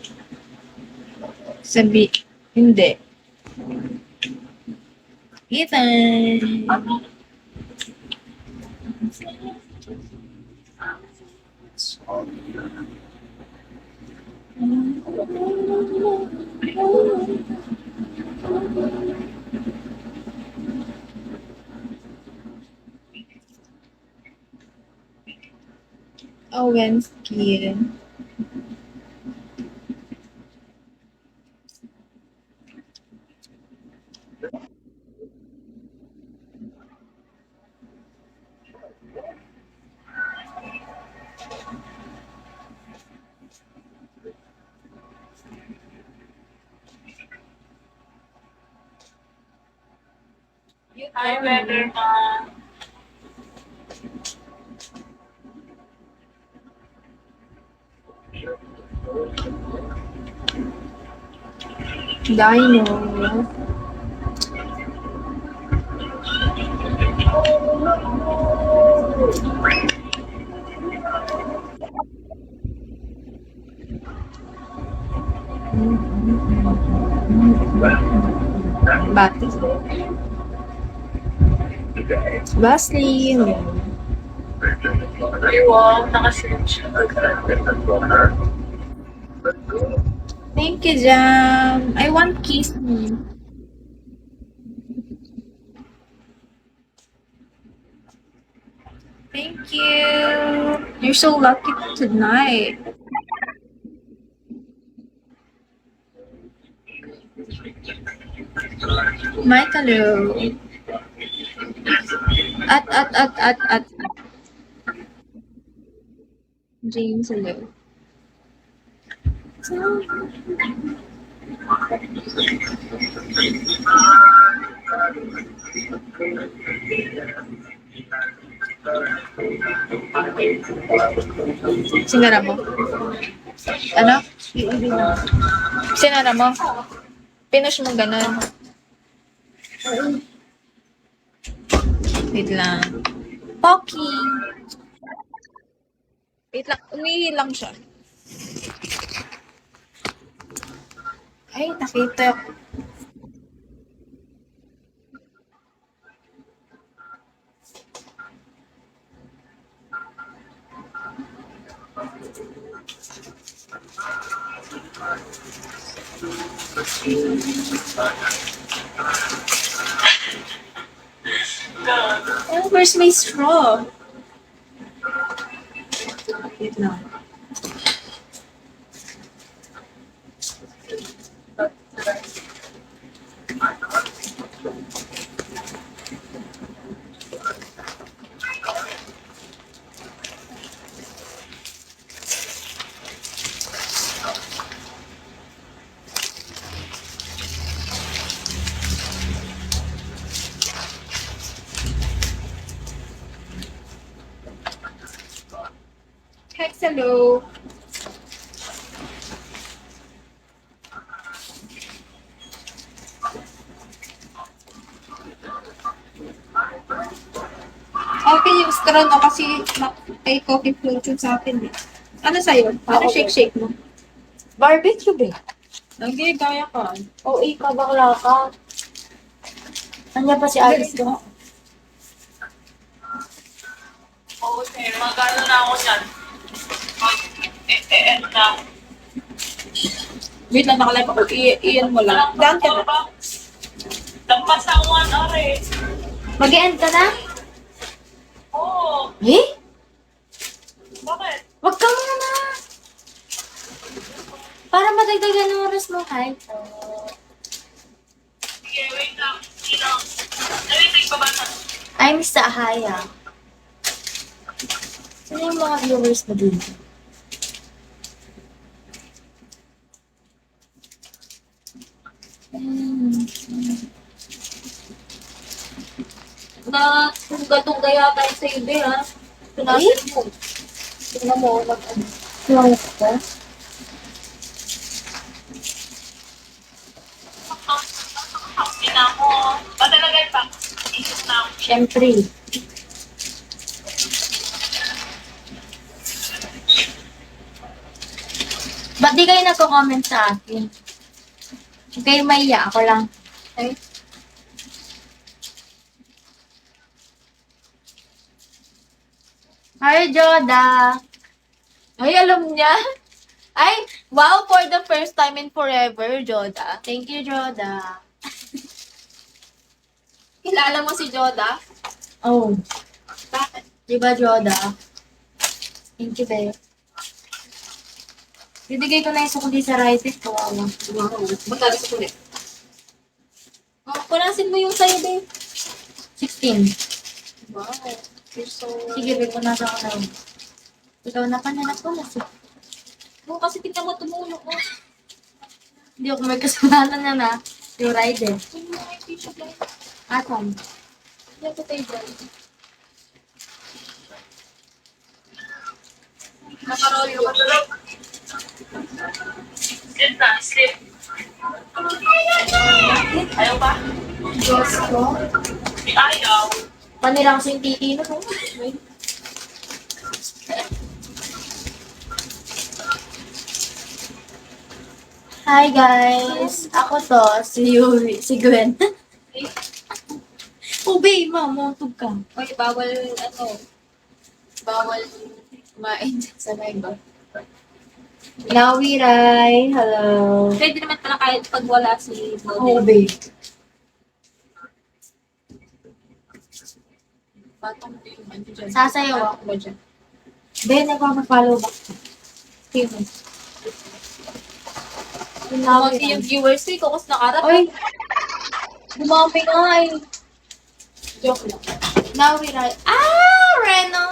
Speaker 1: Hindi. Ethan. Owen's kid.
Speaker 4: Hi, Weatherman.
Speaker 1: Dino. Batis. Vaseline.
Speaker 4: Ay, wow. Nakasunod siya.
Speaker 1: Thank you, Jam. I want kiss me. Thank you. You're so lucky tonight. Mike, hello. At. James, hello. Sinara mo? Ano? Sinara mo? Pinush mo ganun. Wait lang. Pocky! Wait lang. Umihi lang siya. Ay, nakita. Oh, where's my straw? Wait lang. Hex, hello. Okay yung straw no kasi may coffee float yun sa akin eh. Ano sa'yo? Ano shake mo?
Speaker 2: Barbecue, be.
Speaker 1: Lagi, gaya ka.
Speaker 2: O, ikaw, bakla ka. Nandiyan pa si Alice, no?
Speaker 4: Oo, sir. Magkano na ako dyan? Ano na ako?
Speaker 1: Wait lang, nakalive ako. Iyan mo lang. Daan ka na.
Speaker 4: Lampas na ako 1 hour eh.
Speaker 2: Mag-e-end ka na?
Speaker 4: Oo.
Speaker 2: Eh?
Speaker 4: Bakit?
Speaker 2: Wag ka muna. Para madagdagan ng oras mo, Kai.
Speaker 4: Sige, wait lang. Sino? Narinig pa ba na?
Speaker 2: I'm sa Ahaya. Sino yung mga viewers mo dito?
Speaker 1: Tungga-tungga yata yung sa'yo, be, ha? Tunasin mo. Tingnan mo,
Speaker 2: Close ko.
Speaker 4: Hindi na ako. Padalagay pa. Isip na ako.
Speaker 2: Siyempre. Ba't di kayo nagko-comment sa akin? Huwag kayo maiya, ako lang.
Speaker 1: Ay.
Speaker 2: Hi, Joda!
Speaker 1: Ay, alam niya? Ay, wow, for the first time in forever, Joda.
Speaker 2: Thank you, Joda.
Speaker 1: Kilala mo si Joda?
Speaker 2: Oh,
Speaker 1: Bakit?
Speaker 2: di ba, Joda? Thank you, babe. Bibigay ko na yung sukli sa right ko.
Speaker 1: Wow. Magkano sa kulit? Oh, punasin mo yung sa'yo, babe.
Speaker 2: 16.
Speaker 1: Wow. You're so...
Speaker 2: Sige, babe, punasan ko na. Ikaw na pa na napunas.
Speaker 1: Oo, kasi tingnan mo tumulong mo.
Speaker 2: Hindi ako may kasalanan na na. Yung rider.
Speaker 1: Yung mga tissue lang.
Speaker 2: Asan?
Speaker 1: Yan ko tayo dyan. Nakarolyo ka tuloy.
Speaker 4: Sleep na, sleep. Ayaw pa?
Speaker 2: Diyos ko.
Speaker 4: Ayaw.
Speaker 2: Panirang sa yung titi na no? Hi guys! Ako to, si Yuri, si Gwen. Oh babe, mamutog ka.
Speaker 1: Oy, bawal, bawal kumain sa live.
Speaker 2: Nawi Rai, hello.
Speaker 1: Pwede naman pala kahit pag wala si
Speaker 2: Oh
Speaker 1: Bobby.
Speaker 2: babe.
Speaker 1: Patong mo yung ano dyan.
Speaker 2: Sasayaw ako.
Speaker 1: Patong mo dyan.
Speaker 2: Ben, nagpapag-follow back. Sino?
Speaker 1: Kumunti yung viewers ko, ikaw kasi nakarap.
Speaker 2: Oy! Dumami nga eh.
Speaker 1: Joke lang.
Speaker 2: Nawi Rai. Ah! Reno!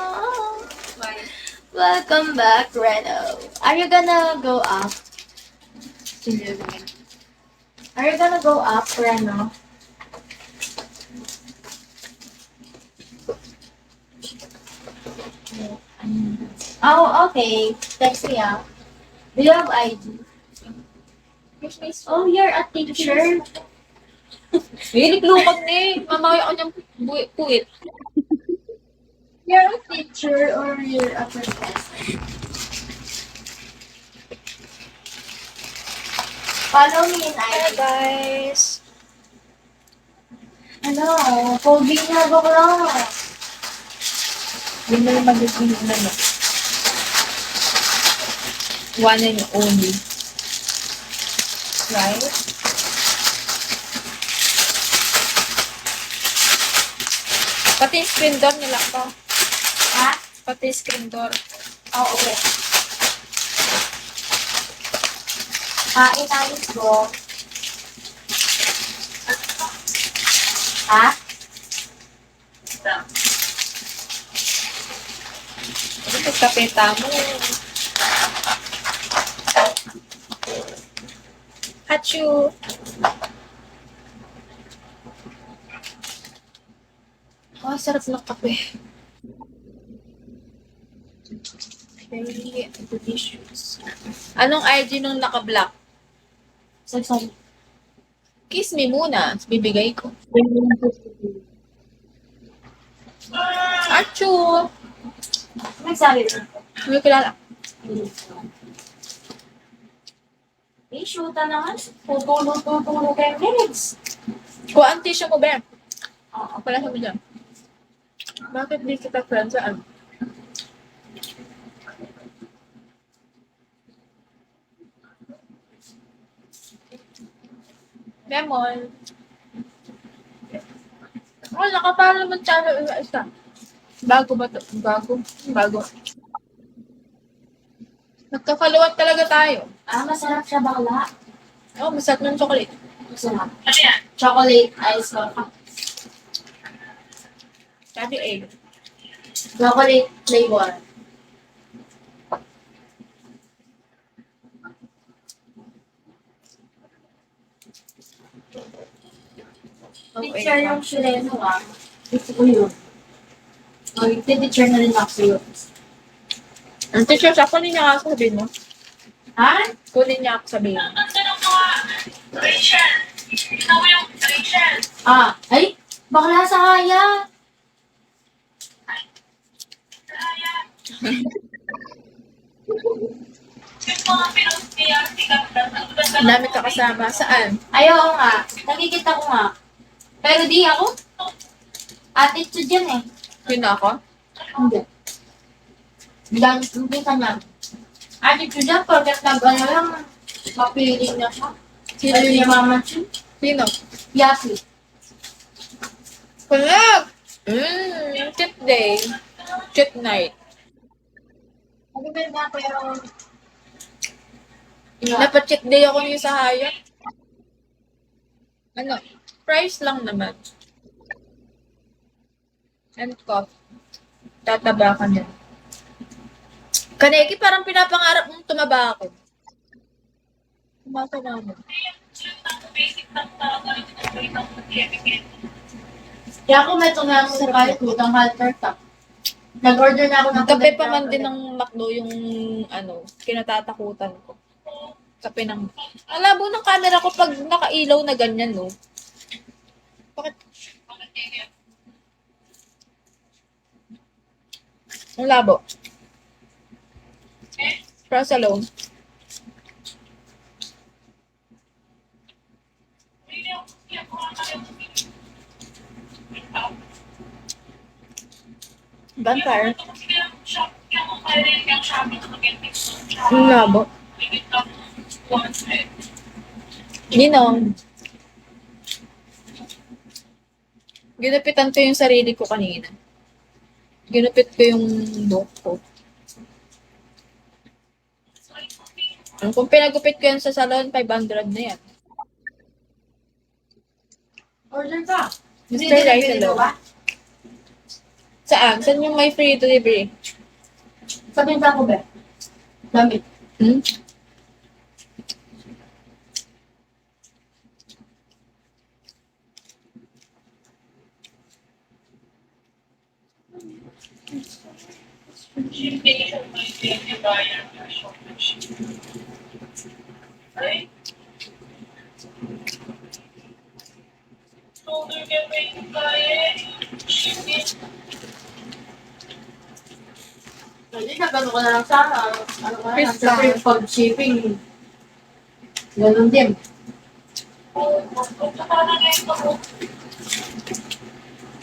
Speaker 1: Bye.
Speaker 2: Welcome back, Reno. Are you gonna go up?
Speaker 1: Sino naman?
Speaker 2: Are you gonna go up, Reno? Oh, okay. Text me out. Do you have ID?
Speaker 1: Here's my
Speaker 2: Oh, you're a teacher.
Speaker 1: Niliklukan na eh. Mamaya ako niyang puwit.
Speaker 2: You're a teacher or you're a professor? Follow me in
Speaker 1: Hi
Speaker 2: ID.
Speaker 1: guys.
Speaker 2: Ano? Pogi na bakla.
Speaker 1: Yun na yung magiging ano. One and only. Right? Pati yung screen door nila pa.
Speaker 2: Ha?
Speaker 1: Pati yung screen door.
Speaker 2: Oh, okay. Kain tayo bro. Ha?
Speaker 1: Ito kapeta mo. Hachu. Oh, sarap ng kape. Very delicious. Anong IG nung naka-black?
Speaker 2: Sorry.
Speaker 1: Kiss me muna. Bibigay ko. Hachu.
Speaker 2: Nagsabi rin.
Speaker 1: Hindi ko kilala.
Speaker 2: Eh, shoota naman. Tutulo kayo minutes.
Speaker 1: Kuha ang tissue mo, Ben.
Speaker 2: Oo.
Speaker 1: Pala sabi dyan. Bakit di kita friends saan? Lemon. Oh, nakapala naman channel yung isa. Bago ba to? Bago. Nagka-follow-up talaga tayo.
Speaker 2: Ah, masarap siya bakla.
Speaker 1: Oh, masarap ng chocolate.
Speaker 2: Masarap.
Speaker 4: Ano yan?
Speaker 2: Chocolate ice coffee.
Speaker 1: Sabi egg.
Speaker 2: Chocolate flavor.
Speaker 1: Oh,
Speaker 2: Picture yung Shireno ah. Gusto ko yun. Teacher na rin ako sa'yo.
Speaker 1: Ang teacher siya, kunin niya ako sabihin mo.
Speaker 2: Ha?
Speaker 1: Kunin niya ako sabihin mo.
Speaker 4: Ang tanong ko nga, Rachel. Kita mo yung Rachel.
Speaker 2: Ay, bakla sa kaya.
Speaker 4: Kaya. Yung mga pinost niya, sikat na.
Speaker 1: Ang dami ka kasama. Saan?
Speaker 2: Ayaw nga. Nakikita ko nga. Pero di ako. Attitude yan eh.
Speaker 1: Sino ako?
Speaker 2: Hindi. Hindi ka na. Attitude yan, porket nag-ano lang, mapili na siya.
Speaker 1: Sino
Speaker 2: Pwede niya
Speaker 1: yun?
Speaker 2: mamansin.
Speaker 1: Sino?
Speaker 2: Yasi.
Speaker 1: Kulak! Cheat day. Cheat night.
Speaker 2: Maganda pero...
Speaker 1: Napa-cheat day ako niyo sa Hayat. Ano? Price lang naman. And coffee. Tataba ka niya. Kaneki, parang pinapangarap mong tumaba ako. Tumasa na ako.
Speaker 4: Basic lang talaga yung okay ng etiquette.
Speaker 2: Kaya ako may tunga mo sa kahit utang halter top. Nag-order na ako ng
Speaker 1: Kape pa man din ng McDo yung kinatatakutan ko. Kape ng... Ang labo ng camera ko pag nakailaw na ganyan, no? Bakit? Ang labo. Press alone. Vampire. Ang labo. Ninong. Ginupitan ko yung sarili ko kanina. Ginupit ko yung buhok ko. Kung pinagupit ko yan sa salon, 500 na yan.
Speaker 2: Order ka.
Speaker 1: Mr. Rice alone.
Speaker 2: ba?
Speaker 1: Saan? Saan yung may free delivery?
Speaker 2: Sabihin ka ko ba? Damit.
Speaker 1: Hmm?
Speaker 4: Ay. Shoulder ka pa yung kaya. Shipping.
Speaker 2: Hindi na gano'n ka na lang sana. Ano ka na lang.
Speaker 1: Please
Speaker 2: Siyempre,
Speaker 1: lang.
Speaker 2: pag shipping, gano'n din.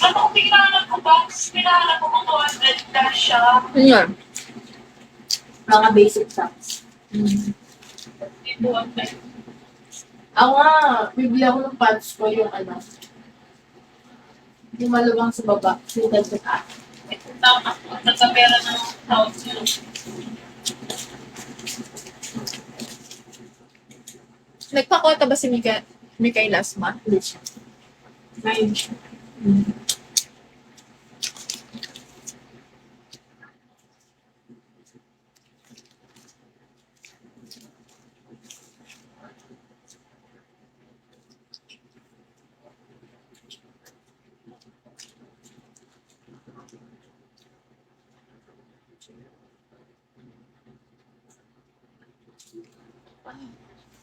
Speaker 4: Anong pinanap ko ba? Pinanap ko mga 100 na siya.
Speaker 1: Ano yan?
Speaker 2: Mga basic stuff.
Speaker 4: Hindi po ang
Speaker 2: Ako nga, bibili ako ng pants ko yung ano. Yung malubang sa baba. Sudan sa taas.
Speaker 4: nagkapera ng house yun.
Speaker 1: Nagpakota ba si Mikay last month?
Speaker 2: Hindi siya. Ngayon siya.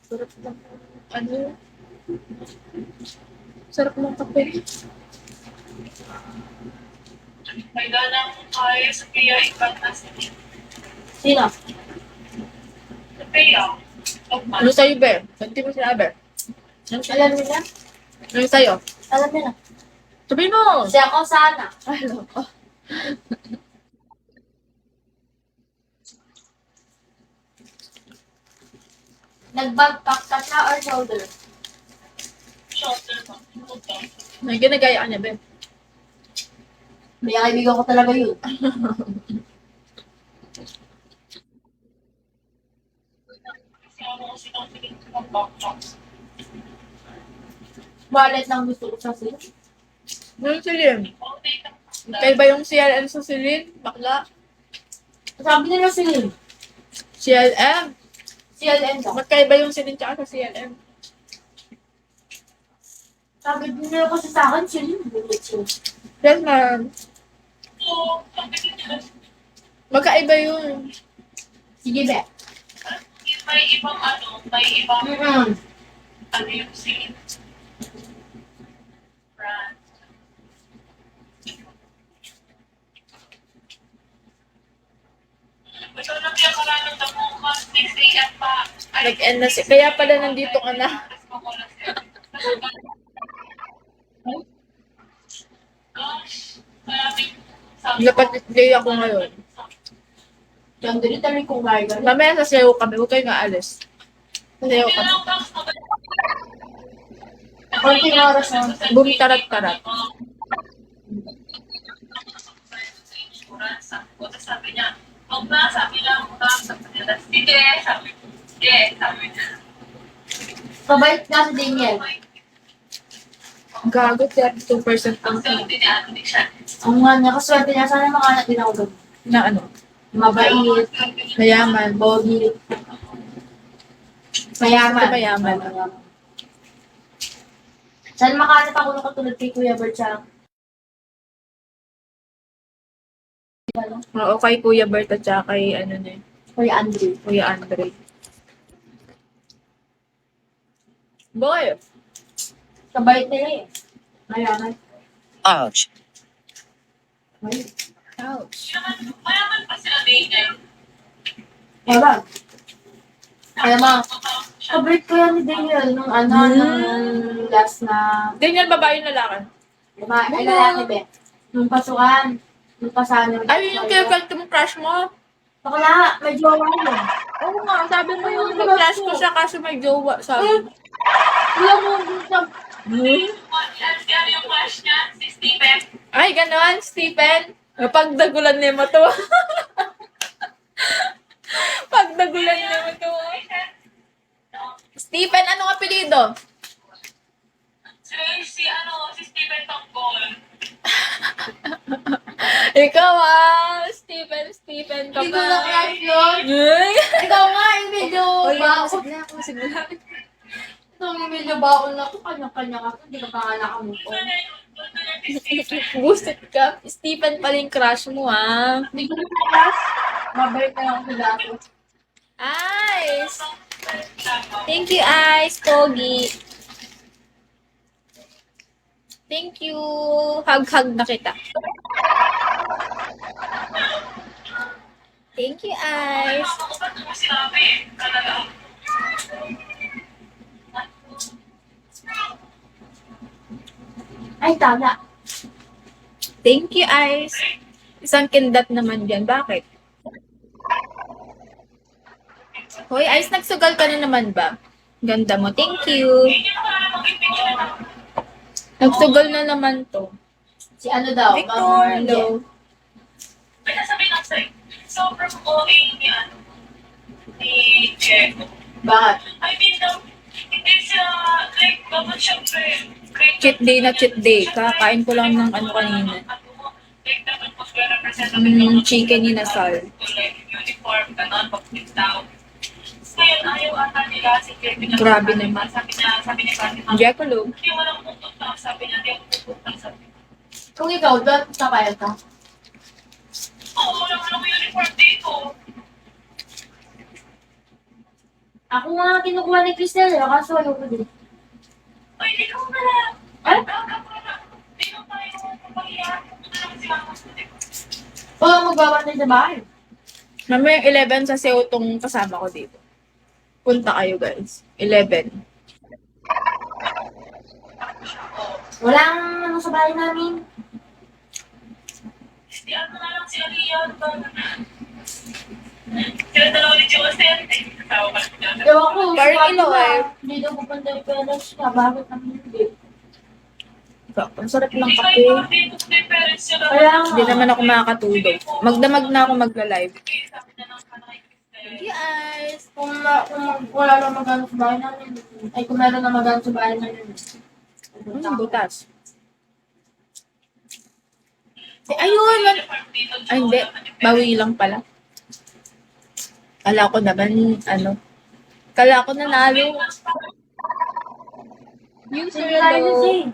Speaker 1: Sarap ng ano? Sarap ng kape.
Speaker 4: May ganang kaya sa Pia ikat na sa
Speaker 2: Sino?
Speaker 4: Pia.
Speaker 1: Ano sa'yo, Ber? Hindi mo sinabi. Ano sa'yo?
Speaker 2: Alam nila?
Speaker 1: Ano sa'yo?
Speaker 2: Alam nila.
Speaker 1: Sabihin mo!
Speaker 2: Kasi ako sana.
Speaker 1: Ay, alam ko.
Speaker 2: Nag-backpack ka siya or shoulder?
Speaker 4: Shoulder mo.
Speaker 1: May ginagaya ka niya, Ber.
Speaker 2: May kaibigan ko talaga yun.
Speaker 4: Kasi ako kasi nang tingin ko ng backpack.
Speaker 2: Wallet lang gusto ko sa sila.
Speaker 1: Ano si Lim? Kaya ba yung CLM sa Celine? Bakla?
Speaker 2: Sabi nila si Lynn.
Speaker 1: CLM?
Speaker 2: CLN daw.
Speaker 1: Magkaiba yung Celine tsaka sa CLM.
Speaker 2: Sabi nila kasi sa akin, si Lynn. Bulit siya.
Speaker 1: Yes, ma'am.
Speaker 4: So, sabi niya,
Speaker 1: Magkaiba yun.
Speaker 2: Sige, be.
Speaker 4: may ibang ano, may ibang
Speaker 2: Mm-mm.
Speaker 4: ano yung scene. Brand. Ito na kaya maraming damo ka, 6 a.m. pa.
Speaker 1: Nag-end na si... Kaya pala nandito ka na.
Speaker 4: Gosh, maraming sabi ko.
Speaker 1: Dapat day ako ngayon.
Speaker 2: Yung delivery ko Margaret.
Speaker 1: Mamaya sasayaw kami. Huwag kayong aalis. Sasayaw
Speaker 4: Hindi na
Speaker 1: kami.
Speaker 4: lang box na ba?
Speaker 2: Konting oras na.
Speaker 1: Boom, tarat-tarat.
Speaker 4: Sabi niya, huwag na, sabi niya, huwag na, sabi niya, sige, sabi ko, sige, sabi niya.
Speaker 2: Kabait na si Daniel.
Speaker 1: Gago, 32%
Speaker 4: Ang
Speaker 1: ang
Speaker 4: sabi niya, ano din siya.
Speaker 2: Ang nga niya, kaswerte niya. Sana makahanap din ako doon.
Speaker 1: na ano.
Speaker 2: Mabait,
Speaker 1: Mayaman.
Speaker 2: pogi. Mayaman.
Speaker 1: Mayaman.
Speaker 2: Sana makahanap ako ng katulad kay Kuya Bert siya.
Speaker 1: Oo, kay Kuya Bert at saka kay ano na yun,
Speaker 2: Kuya Andrew.
Speaker 1: Kuya Andre. Boy!
Speaker 2: Kabait nila eh. Mayaman.
Speaker 5: Ouch.
Speaker 2: Ay.
Speaker 1: Ouch.
Speaker 4: Mayaman pa sila Daniel.
Speaker 2: Mayaman. Kaya ma, kabait ko yan ni Daniel nung ano, nung last na,
Speaker 1: Daniel, babae na lalaki.
Speaker 2: ay lalaki be. Nung pasukan. Nung pasahan.
Speaker 1: Ay, yung kaya mong crush mo?
Speaker 2: Bakla, may jowa yun.
Speaker 1: Oo nga, sabi mo yung crush ko siya kasi may jowa, sabi mo.
Speaker 2: Wala mo, gusto.
Speaker 4: Ano yung crush niya? Si Steven.
Speaker 1: Ay, ganon, Stephen. Pagdagulan niya mo to. Pagdagulan niya mo to. Stephen, anong apelido?
Speaker 4: Si Steven Tanggol.
Speaker 1: Ikaw Stephen ka
Speaker 2: Hindi ko
Speaker 1: pa.
Speaker 2: na crush yun.
Speaker 1: Ay!
Speaker 2: Ikaw nga, yung medyo baon.
Speaker 1: Sige na ako, sige na.
Speaker 2: Ito, yung medyo baon na ito. Kanya-kanya ka. Hindi ka pa nga nakamove on.
Speaker 1: Boosted ka. Stephen pala yung crush mo, ha?
Speaker 2: Hindi ko na crush. Mabait na lang sila ako.
Speaker 1: Ice! Thank you, Ice, Pogi. Thank you. Hug-hug na kita. Thank you, Ice.
Speaker 4: Ba't mo sinabi? Talaga.
Speaker 2: Ay, tama.
Speaker 1: Thank you, Ice. Isang kindat naman dyan. Bakit? Hoy, Ice, nagsugal ka na naman ba? Ganda mo. Thank you.
Speaker 4: Hindi na pala mag-picture na.
Speaker 1: Nagsugal na naman to.
Speaker 2: Si ano daw?
Speaker 1: Victor,
Speaker 2: Ma'am
Speaker 1: hello.
Speaker 4: May sasabihin lang sa'yo, sobrang OA ni ano, ni Diego.
Speaker 2: Bakit?
Speaker 4: I mean, hindi siya, like, dapat syempre,
Speaker 1: Cheat day na cheat day. Kakain ko lang ng ano kanina.
Speaker 4: like, dapat mag-represent
Speaker 1: Chicken inasal.
Speaker 4: like, uniform, ganon, pag-tintaw. Ngayon, ayaw ata nila si Kevin.
Speaker 1: Grabe naman.
Speaker 4: Sabi ni Fatima,
Speaker 1: Hindi ako log.
Speaker 4: hindi mo lang pupunta. Sabi niya, hindi ako pupunta. Sabi niya,
Speaker 2: Kung ikaw, doon kapayag ka.
Speaker 4: oo, wala mo lang uniform dito.
Speaker 2: Ako nga kinukuha ni Cristel, kaso ayaw ko din.
Speaker 4: Ay, ikaw na lang.
Speaker 2: Ay?
Speaker 4: Baga pa na. Hindi na tayo kapagyan. Pupunta naman sila ako sa
Speaker 2: Oo, magbabantay sa bahay.
Speaker 1: Mamaya 11 sa SEO tong kasama ko dito. Punta kayo, guys. 11.
Speaker 2: Walang ano sa bahay namin.
Speaker 4: Hindi ano na lang si Aliyah. Sila dalawa ni Joseph. Tawa ka niya.
Speaker 2: Ewan ko,
Speaker 1: Parang
Speaker 2: sabi
Speaker 1: ilaw,
Speaker 2: na,
Speaker 1: eh.
Speaker 2: Hindi daw pupunta yung parents niya. Bakit namin hindi?
Speaker 1: Ang sarap ng
Speaker 4: Hindi
Speaker 1: kape.
Speaker 4: kayo dito sa parents niya.
Speaker 2: Kaya nga.
Speaker 1: Hindi naman ako makakatulog. Magdamag na ako magla-live.
Speaker 4: Sabi niya ng kanay
Speaker 1: Thank you, Ice.
Speaker 2: Kung wala lang magano sa bahay namin. Ay, kung meron na magano sa bahay namin.
Speaker 1: Butas. Ayun! Ay, hindi. Bawi lang pala. Kala ko naman, ano. Kala ko nanalo.
Speaker 2: Sige tayo si Zane.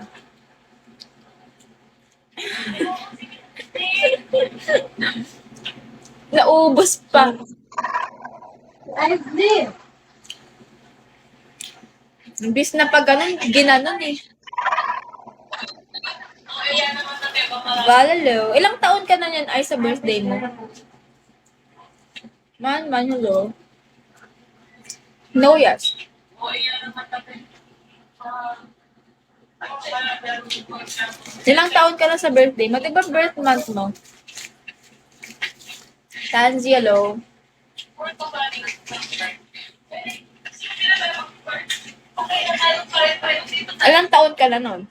Speaker 1: Naubos pa.
Speaker 2: Ay, hindi.
Speaker 1: Imbis na pag ganun, ginanon eh.
Speaker 4: Kaya naman na diba marami.
Speaker 1: Valalo. Ilang taon ka na yan ay sa birthday mo? Hello. No, yes.
Speaker 4: O iyan naman natin.
Speaker 1: Ilang taon ka na sa birthday mo? Di ba birth month mo? Tansy, hello. Ilang taon ka na nun?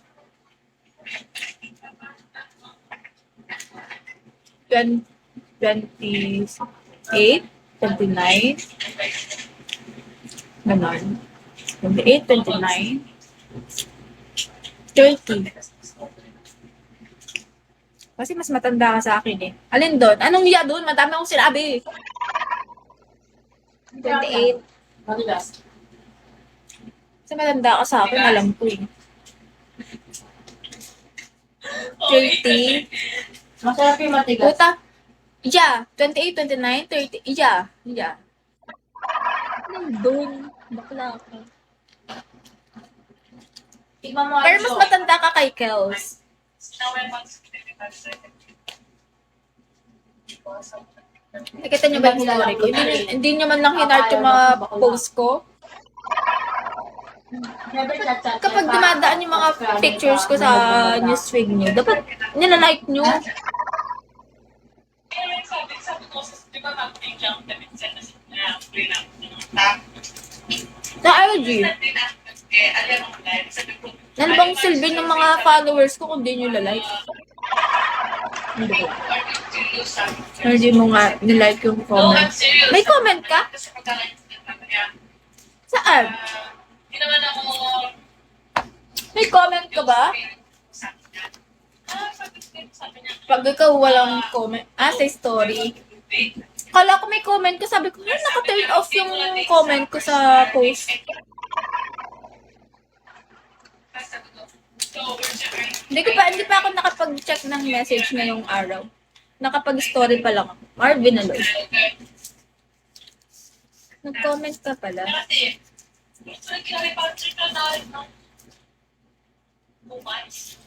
Speaker 1: 28? 29? Ganon. 28, 29? 30. Kasi mas matanda ka sa akin eh. Alin doon? Anong iya doon? Madami akong sinabi. 28.
Speaker 2: Madalas.
Speaker 1: Kasi matanda ka sa akin, alam ko eh. 30.
Speaker 2: Masarap yung matigas.
Speaker 1: Puta. Yeah. 28, 29, 30. Yeah. Yeah. Doon. Bakla ako.
Speaker 2: Tignan mo.
Speaker 1: Pero mas matanda ka kay Kels. Nakita niyo ba yung story ko? Hindi niyo man lang hinart yung mga post ko.
Speaker 2: Never chat-chat.
Speaker 1: Kapag dumadaan yung mga pictures ko sa newsfeed niyo, dapat nilalike niyo.
Speaker 4: Sabi ko, di ba mag-think lang kami sa
Speaker 1: Sa IG. Ano bang silbi ng mga followers ko kung di nyo lalike? Hindi mo nga nilike yung comment. May comment ka? Saan?
Speaker 4: Hindi naman ako...
Speaker 1: May comment ka ba?
Speaker 4: Sabi niya,
Speaker 1: Pag ikaw walang comment, sa story. Kala ko may comment ko, sabi ko, naka-turn off yung comment ko sa post. Hindi pa ako nakapag-check ng message ngayong araw. Nakapag-story pa lang ako. Marvin Aloy. Nag-comment ka pala.
Speaker 4: Kasi, gusto na kinaripatri na dahil ng 2 months.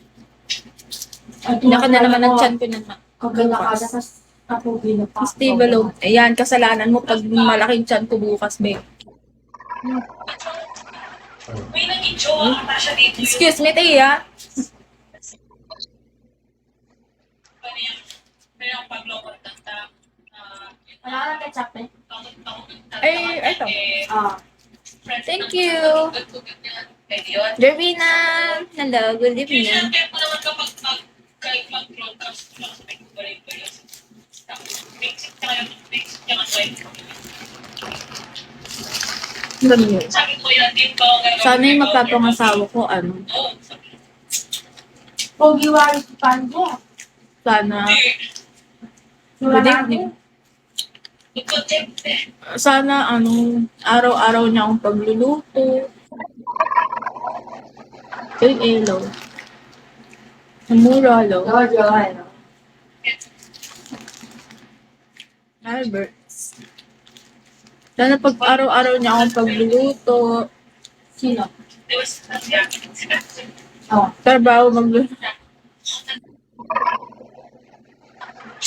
Speaker 1: Naka na naman ang chan ko na
Speaker 2: Kagala ka
Speaker 1: bukas.
Speaker 2: sa kapugi na pa.
Speaker 1: Stable load. Ayan, kasalanan mo pag malaking chan ko bukas, babe.
Speaker 4: May naging jowa ata siya dito.
Speaker 1: Excuse me, Tia.
Speaker 4: Kaya ang pagloko ng tanta.
Speaker 2: Wala ka ng ketchup eh.
Speaker 1: Ay, ito. Thank you. Jervina. Hello, good evening.
Speaker 4: Kaya po naman kapag kahit mag-broadcast lang sa may kubaling ko yun. Basic ka ngayon, basic ka ngayon.
Speaker 1: Ganun.
Speaker 4: Sabi ko yan, din ba ako ngayon?
Speaker 1: Sana yung mapapangasawa ko, ano.
Speaker 4: Oo, sabi ko.
Speaker 2: Pogi wari si Pando.
Speaker 1: Sana. Good
Speaker 2: Wala
Speaker 1: evening.
Speaker 4: Ikaw, Jeff, eh.
Speaker 1: Sana, araw-araw niya akong pagluluto. Ay, elo. Mura, lo. Alberts. Sana pag araw-araw niya akong pagluluto.
Speaker 2: Sino?
Speaker 4: Di ba siya?
Speaker 1: Trabaho, magluluto.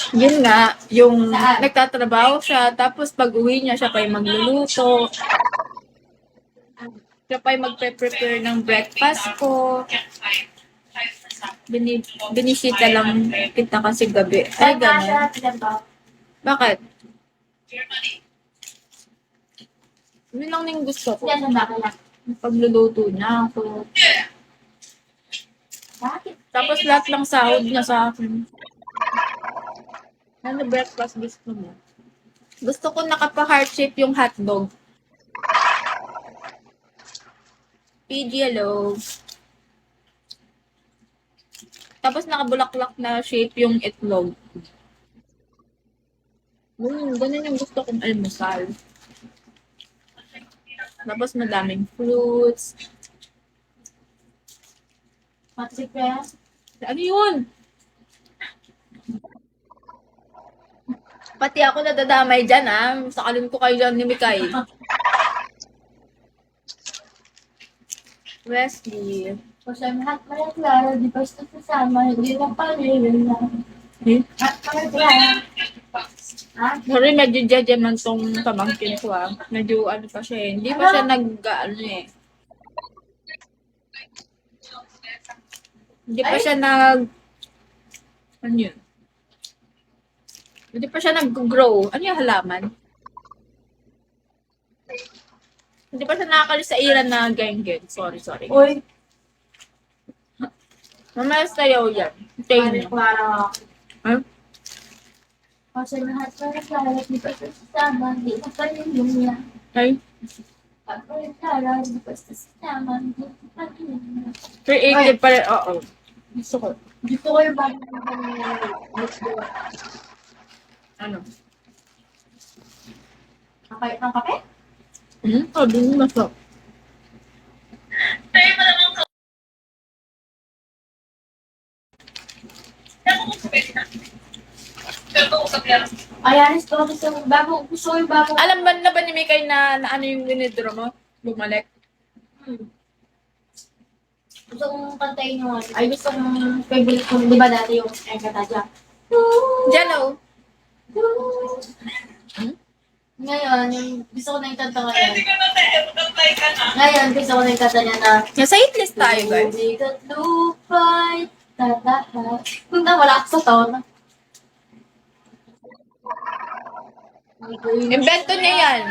Speaker 1: Yun nga, yung
Speaker 2: Saan?
Speaker 1: nagtatrabaho siya, tapos pag uwi niya, siya pa yung magluluto. Siya pa yung magpe-prepare ng breakfast ko. Binisita lang kita kasi gabi. Ay, gano'n. Bakit? Yun lang yung gusto ko.
Speaker 2: Yan ang bakit lang.
Speaker 1: Pagluluto niya ako.
Speaker 2: Bakit?
Speaker 1: Tapos lahat ng sahod niya sa akin. Ano breakfast gusto mo? Gusto ko nakapa-heart shape yung hotdog. PG, hello. Tapos nakabulaklak na shape yung itlog. Ganun yung gusto kong almusal. Tapos madaming fruits.
Speaker 2: Patsik pa yan?
Speaker 1: Ano yun? Pati ako nadadamay dyan, ah. Sakalin ko kayo dyan ni Mikay. Wesley.
Speaker 2: Kasi lahat pala klaro, di ba ito sasama, hindi na pala lang.
Speaker 1: Hmm?
Speaker 2: Lahat pala klaro. Ha?
Speaker 1: Sorry, medyo judgeman tong pamangkin ko, ah. Medyo ano pa siya eh. Hindi pa siya ano eh. Hindi pa siya ano yun? Hindi pa siya nag-grow. Ano yung halaman? Hindi pa siya nakakalis sa iran na geng-geng. Sorry.
Speaker 2: Uy,
Speaker 1: Mamaya sayaw yan. Hintayin niyo.
Speaker 2: klaro.
Speaker 1: Huh?
Speaker 2: Kasi lahat pala klaro, di ba ito sasama, hindi na pala lang.
Speaker 1: Ay,
Speaker 2: Lahat pala klaro, di ba ito sasama, hindi na pala lang.
Speaker 1: creative pa rin. Oo. Gusto ko.
Speaker 2: Dito ko yung bago ng let's go.
Speaker 1: Ano?
Speaker 2: Ng kape?
Speaker 1: Sabi mo masarap.
Speaker 4: Tayo pa naman ka. Kaya kung pwede na. Pero kung usap yan.
Speaker 2: Ayan, gusto ko yung bago.
Speaker 1: Alam ba na ba ni Mikay na ano yung winidro mo? Bumalik?
Speaker 2: Gusto kong kantayin yung ay gusto kong favorite ko, di ba dati yung kanta dyan?
Speaker 1: Jello.
Speaker 2: Ngayon, yung gusto ko na yung kanta
Speaker 4: Pwede
Speaker 2: ngayon.
Speaker 4: ka na tayo. Magkantay ka na.
Speaker 2: Ngayon, gusto ko na yung kanta niya na
Speaker 1: Nasa hitlist tayo, guys.
Speaker 2: Tubig at lupa'y tatahat. Kung na wala ako sa taon.
Speaker 1: Invento niya yan.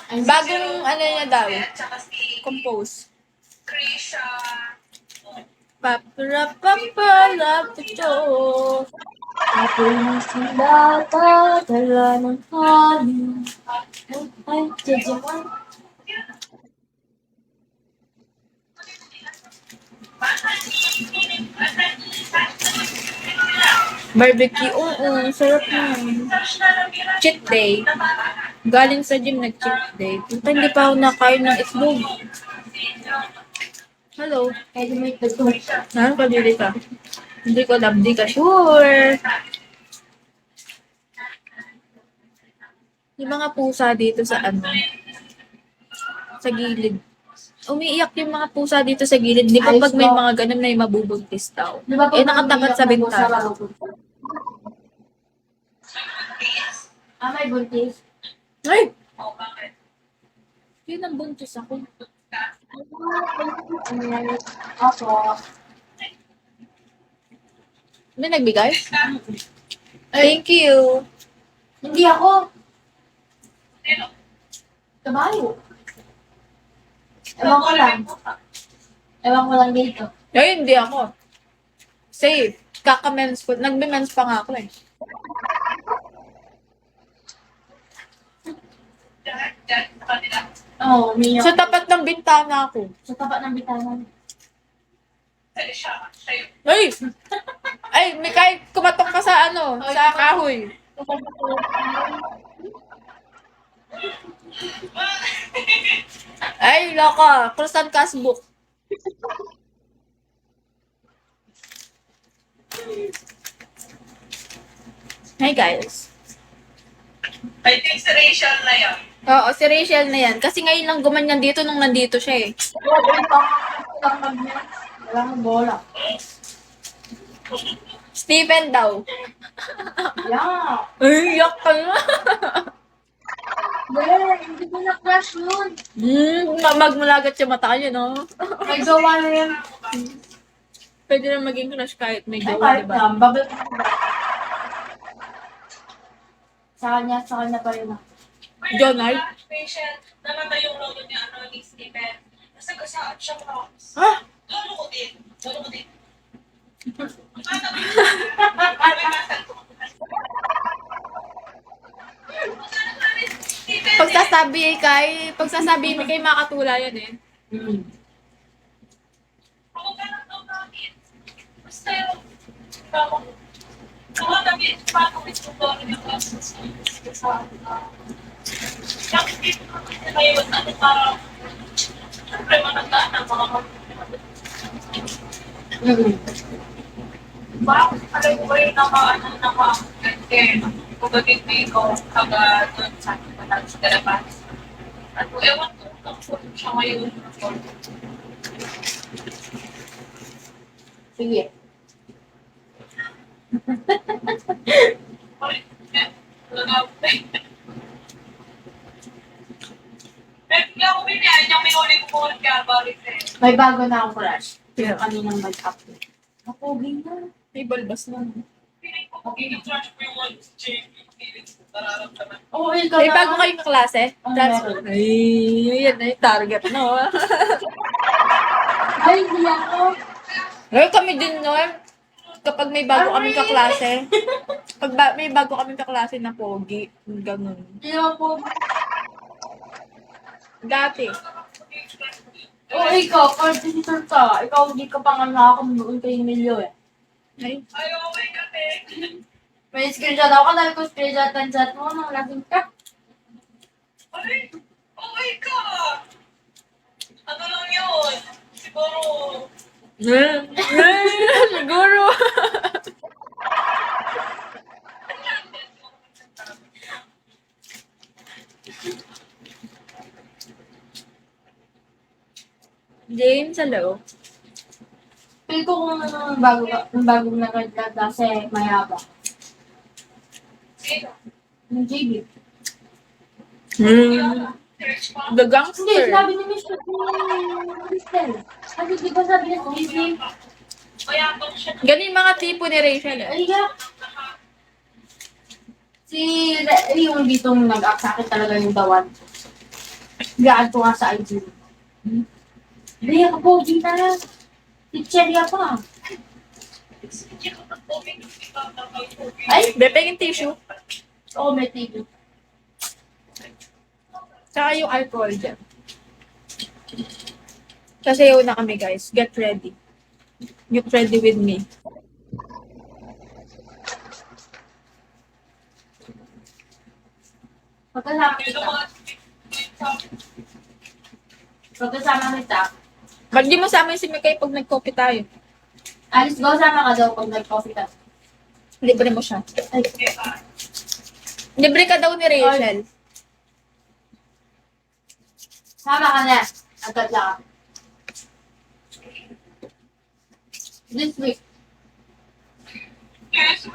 Speaker 2: Ay,
Speaker 1: Bagong ano niya daw.
Speaker 4: Tsaka si
Speaker 1: Compose.
Speaker 4: Krisha.
Speaker 1: Paparapapalapito.
Speaker 2: ako ng silata, dala ng hangin. Ay, jajaman.
Speaker 1: Barbecue. Oo, sarap na. Cheat day. Galing sa gym, nag-cheat day. Punta, hindi pa ako nakain ng itlog. Hello.
Speaker 2: Kaya may tagto.
Speaker 1: Saan ka dili ka? Hindi ko alam, di ka sure. Yung mga pusa dito sa ano, sa gilid. Umiiyak yung mga pusa dito sa gilid. Di ba
Speaker 2: Ayos
Speaker 1: pag may
Speaker 2: daw.
Speaker 1: mga ganun na yung mabubuntis daw?
Speaker 2: Di ba
Speaker 1: Eh, nakatapat sa bintana.
Speaker 2: May buntis.
Speaker 1: Ay!
Speaker 4: Oh, bakit?
Speaker 1: Yun ang buntis ako.
Speaker 2: Ako.
Speaker 1: May nagbigay? Thank you.
Speaker 2: Hindi ako.
Speaker 4: Sino?
Speaker 2: Kabayo. Ewan ko lang. Ewan ko lang dito.
Speaker 1: Ay, hindi ako. Safe. Kaka-mens ko. Nagbe-mens pa nga ako eh.
Speaker 4: Diyan, sa kanila.
Speaker 2: Oo, umiyak.
Speaker 1: Sa tapat ng bintana ako.
Speaker 2: Sa tapat ng bitanan.
Speaker 4: Siya. Siya.
Speaker 1: Ay! Ay, may kahit kumatok ka sa ano, sa kahoy. Ay, loka. Croissant Casbook. Hi, guys.
Speaker 4: I think si Rachel na yan.
Speaker 1: Oo, si Rachel na yan. Kasi ngayon lang gumanyan dito nung nandito siya eh.
Speaker 2: Wala mo bola.
Speaker 1: Steven daw.
Speaker 2: Yeah.
Speaker 1: Ay, yak ka na.
Speaker 2: Hindi ko na-crush yun.
Speaker 1: Magmulagat siya mata niya, no?
Speaker 2: May gawa na yan.
Speaker 1: Pwede na maging crush kahit may
Speaker 2: Ay,
Speaker 1: jowa,
Speaker 2: kahit
Speaker 1: diba?
Speaker 2: na. Bubble. Sa kanya pa rin ako.
Speaker 1: Jonard?
Speaker 4: Rachel, namata yung logo niya, ano, ni Stephen. Nasagasaan siya mo.
Speaker 1: Ha?
Speaker 4: Lolo ko din.
Speaker 1: Pagsasabi mo kay makatula yan eh.
Speaker 4: Basta yung Kung namin, paano ito doon yung sa bakit ngayon, ano parang siyempre managdaan ng mga bakit pala yung way naka-ano, naka-ganyan. Kung bakit may ikaw kaga doon sa akin matapos ka naman. At kung ewan ko kung siya ngayon.
Speaker 2: Sige.
Speaker 4: Kaya ako binihan yung minuli ko po kaya balik eh.
Speaker 2: May bago na akong crush. Pero kaninang mag-upload. Napogi na.
Speaker 1: May balbas lang.
Speaker 4: Feeling ko magiging crush ko yung one JP. Nararamdaman.
Speaker 2: Oo, ikaw
Speaker 1: May
Speaker 2: na.
Speaker 1: bago kayong klase?
Speaker 2: Meron.
Speaker 1: Ay, yan na yung target, no?
Speaker 2: Ay, hindi ako.
Speaker 1: Well, kami din nun. Kapag may bago kaming kaklase. May bago kaming kaklase na pogi. Ganun.
Speaker 2: Hindi ako.
Speaker 1: Dati.
Speaker 2: Oo, ikaw. Coordinator ka. Ikaw, hindi ka pa nga nakakamunoon kay Emilio eh.
Speaker 1: Ay,
Speaker 4: Ayaw ko kasi.
Speaker 2: May screenshot ako. Dahil ko screenshot ang chat mo. Nang lasing ka.
Speaker 4: Ay, okay ka. Ano lang yun? Siguro,
Speaker 1: siguro. James, hello.
Speaker 2: Feel ko kung kung bagong nag-read kasi mayabang.
Speaker 4: sino?
Speaker 2: Yung JB.
Speaker 4: Search pa.
Speaker 1: The
Speaker 2: Hindi,
Speaker 1: gangster.
Speaker 2: sinabi ni Mr. Crystal. Sabi, di ba sabi niya JB?
Speaker 4: Mayabang siya.
Speaker 1: Ganun yung mga tipo ni Rachel. Eh.
Speaker 2: Ay, yeah. Yung ditong nag-up sa akin talaga yung dawan. Gaan ko nga sa IG. Hindi, ako pogi na lang. Teacherya pa. Ay,
Speaker 1: Bepeng yung tissue.
Speaker 2: oo, may TV.
Speaker 1: Tsaka yung alcohol dyan. Sasayaw na kami, guys. Get ready. Get ready with me.
Speaker 2: Pagkasama kita. Pagkasama kita.
Speaker 1: Ba't di mo sa amin si Mikay pag nag-coffee tayo?
Speaker 2: Alice, go sama ka daw pag nag-coffee ka.
Speaker 1: Libre mo siya.
Speaker 2: Ay,
Speaker 1: Libre ka daw ni Rachel.
Speaker 2: sama ka na. Agad lang. This week.
Speaker 4: Yes.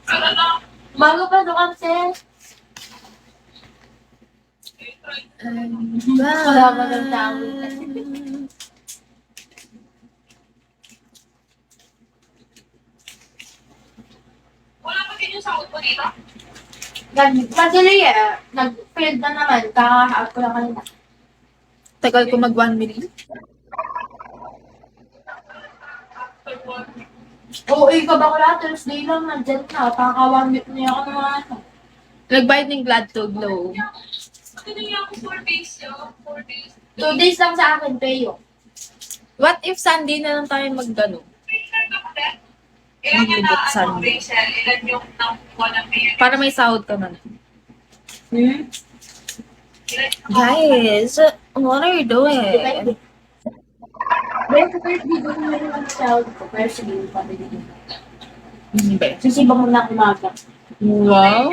Speaker 4: Pero na,
Speaker 2: Bago pa doon kasi. Wala pa ng tao.
Speaker 4: wala pa din yung sahod mo dito?
Speaker 2: Nag-tuloy eh. Nag-field na naman. Kaka-out ko lang kanina.
Speaker 1: Tagal ko mag 1 million.
Speaker 2: Oo, ikaw ba ko lahat? Thursday lang, nandyan na. Kaka-1 week na ako ng mga ano.
Speaker 1: Nagbayad ng Glad to Glow.
Speaker 4: Ano niya ako 4 days yun? 4 days.
Speaker 2: 2 days lang sa akin, Peyo.
Speaker 1: What if Sunday na lang tayo mag-gano?
Speaker 4: Ilan yung na, ano,
Speaker 1: Sunday.
Speaker 4: Rachel? Ilan yung nakuha ng mayor?
Speaker 1: Para may sahod ka na.
Speaker 2: Hmm?
Speaker 4: Ilan yung
Speaker 1: Guys, what are you doing?
Speaker 2: Depende. Pero sa first video, meron lang child ko. Pero sige, pabili. Sisiba mo na kumaga.
Speaker 1: Wow.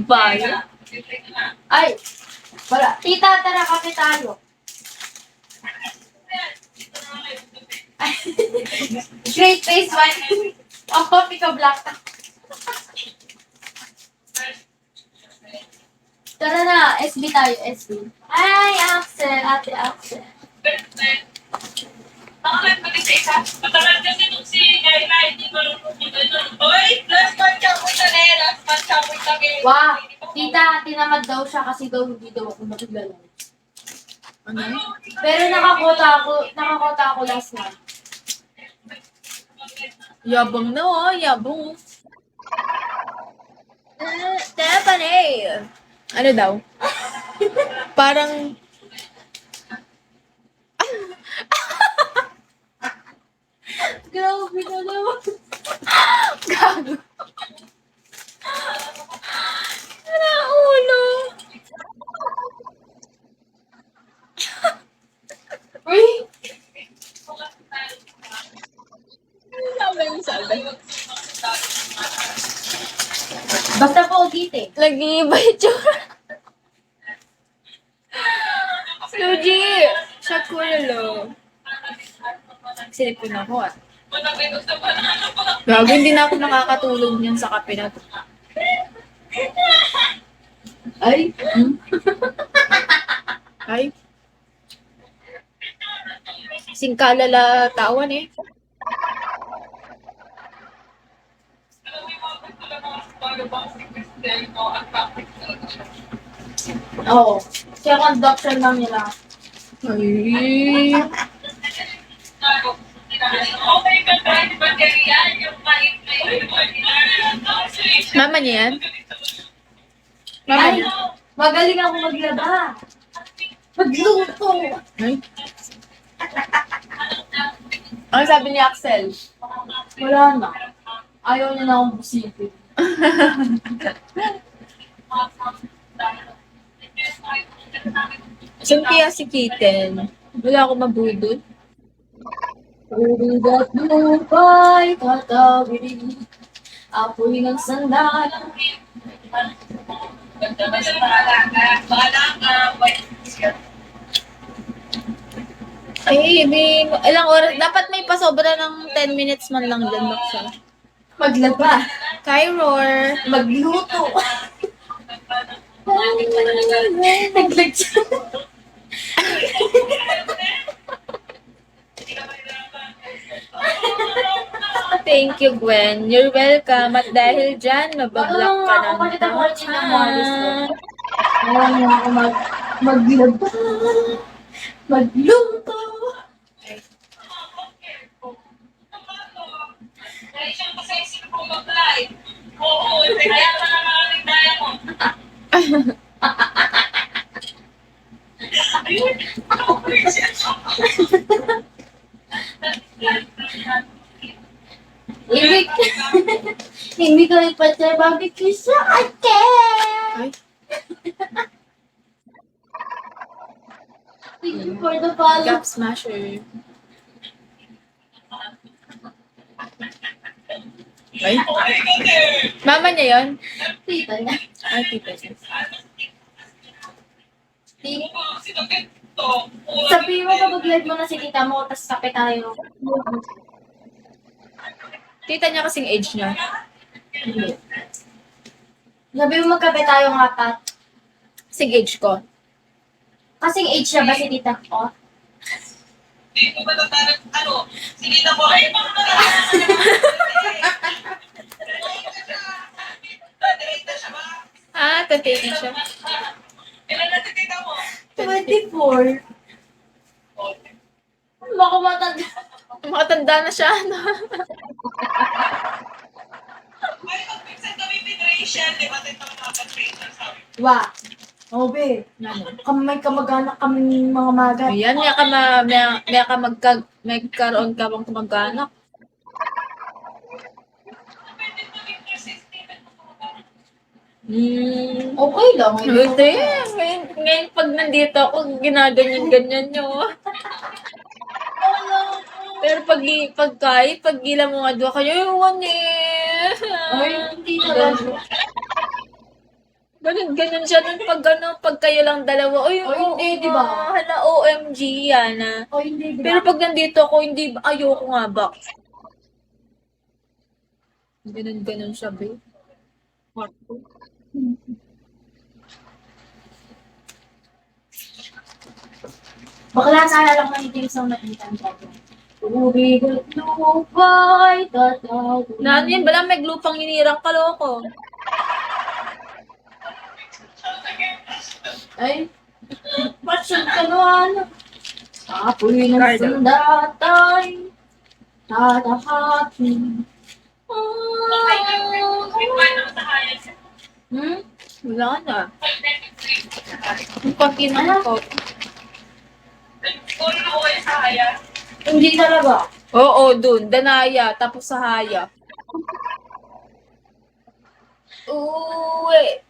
Speaker 4: Bayan.
Speaker 2: Ay! Wala. Tita, tara, kape tayo. Straight face one. Ako, ikaw black. Tara na, SB tayo, SB. Ay, Axel, ate Axel.
Speaker 4: Nakakalit ko din sa isa. Matagal kasi nung si Laila, hindi marunong yung gano'n. Hoy, last month siya ko sa last month siya ko sa
Speaker 2: Wow, tita, tinamad daw siya kasi daw hindi daw ako mataglalan.
Speaker 1: Ano?
Speaker 2: Pero nakakota ako last month.
Speaker 1: Yabang na oh, yabang. Stephanie! Ano daw? Parang...
Speaker 2: Grabe na naman.
Speaker 1: Gago. Wala ulo.
Speaker 2: Uy!
Speaker 1: Sabi. Nag-iiba yung tsura. Luigi! Shot ko lalo. Silipin ako ah. Gago, hindi na ako nakakatulog niyan sa kape na to.
Speaker 2: Ay,
Speaker 1: Ay. Singkalala tawan eh.
Speaker 2: oo. Siya conduction lang nila.
Speaker 1: Ay.
Speaker 4: Okay ka ba? Di ba ganyan? Yung maliit na yun.
Speaker 1: Mama niya yan? Mama
Speaker 2: Ay,
Speaker 1: niya?
Speaker 2: magaling ako maglaba. Magluto.
Speaker 1: Ay. Ano sabi ni Axel?
Speaker 2: Wala na. Ayaw niya na akong busipin.
Speaker 1: Saan kaya si Kitten? Wala ako mabudol.
Speaker 2: Uligat lupa'y tatawid. Apoy ng sandalan.
Speaker 1: Ay, ilang oras? Dapat may pasobra ng 10 minutes man lang dyan, Baksa.
Speaker 2: Maglaba.
Speaker 1: Kyror.
Speaker 2: Magluto. Naglagsa.
Speaker 1: Thank you, Gwen. You're welcome. At dahil dyan, mabablock ka
Speaker 2: Ako
Speaker 1: ng
Speaker 2: kasi ako rin ng Morris ko.
Speaker 1: tahan.
Speaker 2: Ayaw niya ako maglaba. Magluto.
Speaker 4: Kaya siya kasi sino kong mag-live. Oo, kaya ka na maraming daya mo. Ayun, ako po yung siya.
Speaker 2: Ibig. Hindi ko ipatay barbecue sa akin.
Speaker 1: Ay.
Speaker 2: Thank you for the follow.
Speaker 1: Gap smasher. Ay.
Speaker 4: Okay ka there.
Speaker 1: Mama niya yon?
Speaker 2: Tita niya.
Speaker 1: Ay, tita niya.
Speaker 2: Tita. Sabihin mo kapag live mo na si tita mo, tapos kape tayo.
Speaker 1: Tita niya kasing age niya.
Speaker 2: Sabihin mo magkape tayong apat.
Speaker 1: Kasing age ko.
Speaker 2: Kasing age na ba si tita ko?
Speaker 4: Hindi ko ba natanap, sige na po, ay, mga na siya ba?
Speaker 1: Ah, tatay siya.
Speaker 4: Ilan na titita mo?
Speaker 2: 24. Baka matanda.
Speaker 1: Makatanda na siya, ano?
Speaker 4: Ay, pag-pinsan kami federation, di ba tayo mga sabi?
Speaker 2: Wa. Obe. May kamag-anak kami mga magat.
Speaker 1: Ayan, may karoon ka bang kamag-anak.
Speaker 4: Pwede mo rin persistent.
Speaker 2: Okay lang.
Speaker 1: Hindi. Ngayon pag nandito ako, ginaganyan-ganyan nyo. Pero pag gila mo nga doon kayo, ewan eh.
Speaker 2: Ay, hindi talaga.
Speaker 1: Ganun siya nun pag kayo lang dalawa. Ay,
Speaker 2: Ay, hindi, di ba?
Speaker 1: Hala, OMG yan ah.
Speaker 2: O hindi, di ba?
Speaker 1: Pero pag nandito ako, hindi, ayoko nga ba? Ganun siya, babe.
Speaker 2: Bakla sana lang manitin sa nakita ang dati. Ubigot lupa'y tatawid.
Speaker 1: Nano yan, bala may glupang hinirang kaloko.
Speaker 2: Ay, pasyod ka naman. Apoy ng sandatay, tatahatin. Hmm?
Speaker 1: Wala na. Yung pagkinan ko.
Speaker 2: Hindi talaga.
Speaker 1: Oo, dun. Danaya. Tapos sa Haya. Uwe.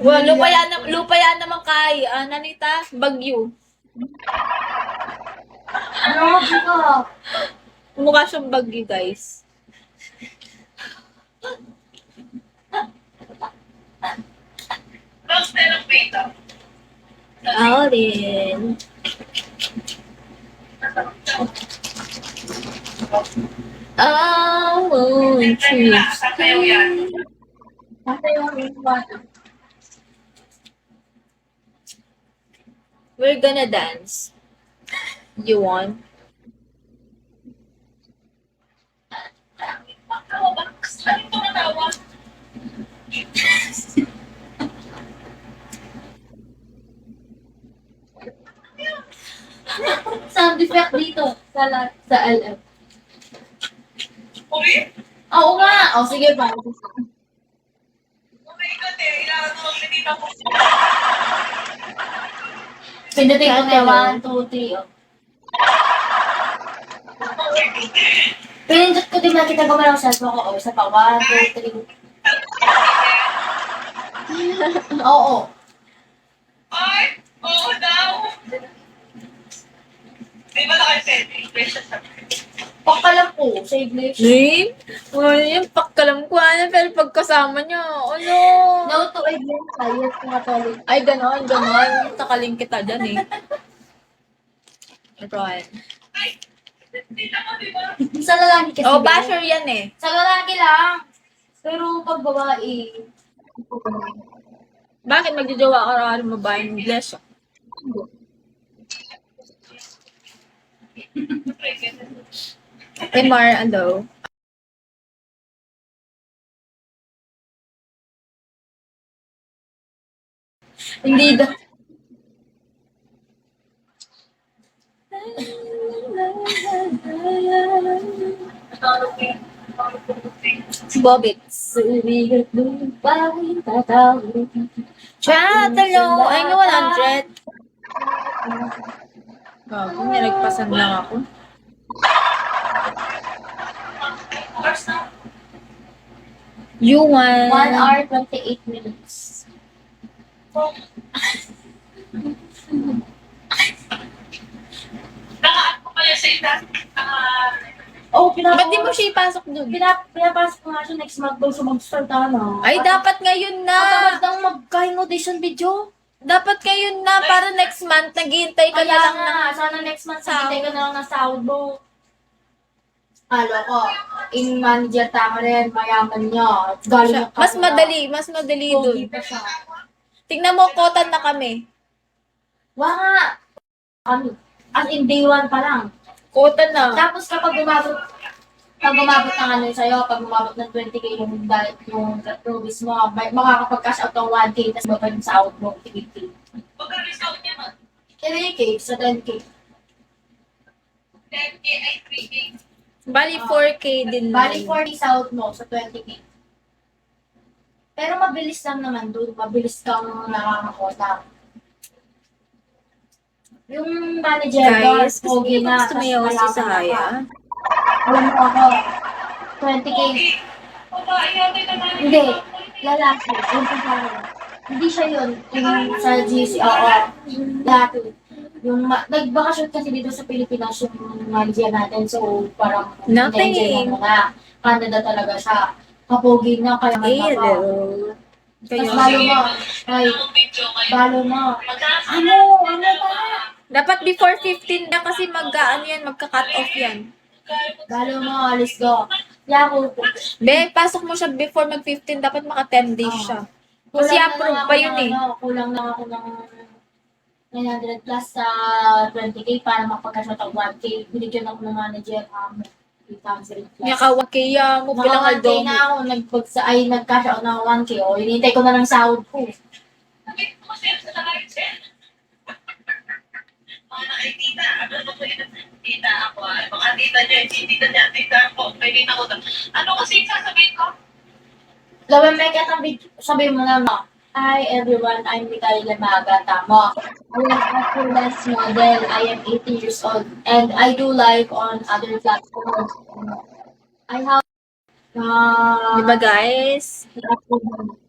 Speaker 1: Well, lupaya naman kay, Nanita, Bagyo.
Speaker 2: Ano ka?
Speaker 1: Mukha siyang Bagyo, guys. Alden. I want to
Speaker 4: Sasayaw yan.
Speaker 2: Kasi yung bata.
Speaker 1: We're gonna dance. You want?
Speaker 4: Ano ba? Ano ito natawa?
Speaker 2: Sound effect dito sa LM.
Speaker 4: Uri?
Speaker 2: Oo nga. O, sige pa.
Speaker 4: Uri ka, te. Ilangan mo ang pinita ko.
Speaker 2: Pindutin ko na 1, 2, 3. Oh. Pinindot ko din nakita ko malang cellphone ko. O, isa pa. 1, 2, 3. Oo.
Speaker 4: Ay! Oo daw! Di ba naka-selfie? Precious sa
Speaker 2: Pakalam po. Save life.
Speaker 1: Dream? Uy, yung pagkalam ko pero pagkasama niyo, ano?
Speaker 2: No to again. Sayos nga tuloy.
Speaker 1: Ay, ganon. Takaling kita dyan eh. Ron.
Speaker 4: Tita mo, di ba?
Speaker 2: Sa lalaki kasi.
Speaker 1: Oh, basher yan eh.
Speaker 2: Sa lalaki lang. Pero pag babae.
Speaker 1: Bakit magjojowa ka rin mo ba yung English? Mar, ano? Hindi da. Bobbits.
Speaker 2: Sumigat lupa'y tatawid.
Speaker 1: Chat, hello. Ay, nga 100. Gago, nilagpasan lang ako. You
Speaker 2: 1
Speaker 1: want...
Speaker 2: hour, 28 minutes.
Speaker 4: Nakaan ko pala sa ita.
Speaker 2: Oh,
Speaker 1: Ba't di mo siya ipasok dun?
Speaker 2: pinapasok ko nga siya next month daw siya mag-start na.
Speaker 1: Ay, dapat ngayon na.
Speaker 2: Matapos nang magkaing audition video.
Speaker 1: Dapat ngayon na para next month naghihintay ka na
Speaker 2: Kaya
Speaker 1: lang
Speaker 2: nga,
Speaker 1: ng...
Speaker 2: sana next month
Speaker 1: sahod.
Speaker 2: sabitay ka na lang ng sahod mo. Halo ko, in manager tama rin, mayaman niya. Galing yung
Speaker 1: Mas madali
Speaker 2: Pogi
Speaker 1: dun.
Speaker 2: pa siya.
Speaker 1: Tingnan mo, kotan na kami.
Speaker 2: Wala nga. As in day 1 pa lang.
Speaker 1: Kotan na.
Speaker 2: Tapos kapag umabot ng ano sa'yo, pag umabot ng 20k yung provis mo, makakapag-cash out ng 1k, tapos baba yung sahod mo, 50k.
Speaker 4: Pagka-result niya man.
Speaker 2: 3k sa 10k.
Speaker 4: 10K ay 3K.
Speaker 1: Bali, 4K din.
Speaker 2: Bali 40 sahod mo sa 20k. Pero mabilis lang naman doon, mabilis kang nakakakota. Yung manager doon,
Speaker 1: Guys,
Speaker 2: pogi na,
Speaker 1: gusto mo yung si Sahaya?
Speaker 2: Alam mo ako, 20k.
Speaker 4: Babae yata yung nanay.
Speaker 2: Hindi, lalaki. Yung pasara. Hindi siya yun. Yung sa GC, oo. Lalaki. Yung nagbakasyon kasi dito sa Pilipinas yung manager natin. So, parang
Speaker 1: Nothing.
Speaker 2: na na. Canada talaga siya. Kapogi na, kaya
Speaker 1: Ay,
Speaker 2: man ako.
Speaker 1: hello.
Speaker 2: Tapos
Speaker 1: Kayo.
Speaker 2: balo mo. Ay,
Speaker 4: Ang video ngayon.
Speaker 2: balo mo. Ano? Ano ba?
Speaker 1: Dapat before 15 na kasi magka-cut off yan.
Speaker 2: Balo mo, alis go. Yahoo.
Speaker 1: Be, pasok mo siya before mag-15, dapat maka 10 days siya. Kasi
Speaker 2: Kulang na
Speaker 1: approve
Speaker 2: lang
Speaker 1: pa
Speaker 2: ako
Speaker 1: yun
Speaker 2: ng
Speaker 1: eh.
Speaker 2: kulang na ako ng 900 plus sa 20k para makapagkasya ng 1k. Binigyan ako ng manager 3,000 plus.
Speaker 1: Naka-1K mo, bilang
Speaker 2: Naka 1k
Speaker 1: aldo
Speaker 2: na
Speaker 1: mo.
Speaker 2: ako, nag-cash out ng 1k. O, hinintay ko na ng sahod ko.
Speaker 4: Sabi ko kasi sa live set. Mga nakikita. Ano ba ko yun? Tita ako. Mga tita niya, tita niya, tita ako. May tita ko. Ano kasi yung sasabihin ko?
Speaker 2: Gawin may katang sabihin mo na mo. Hi everyone, I'm Mikay Lamaga, tamo. I am a freelance model. I am 18 years old and I do live on other platforms. I have
Speaker 1: Di ba guys?
Speaker 2: na-approve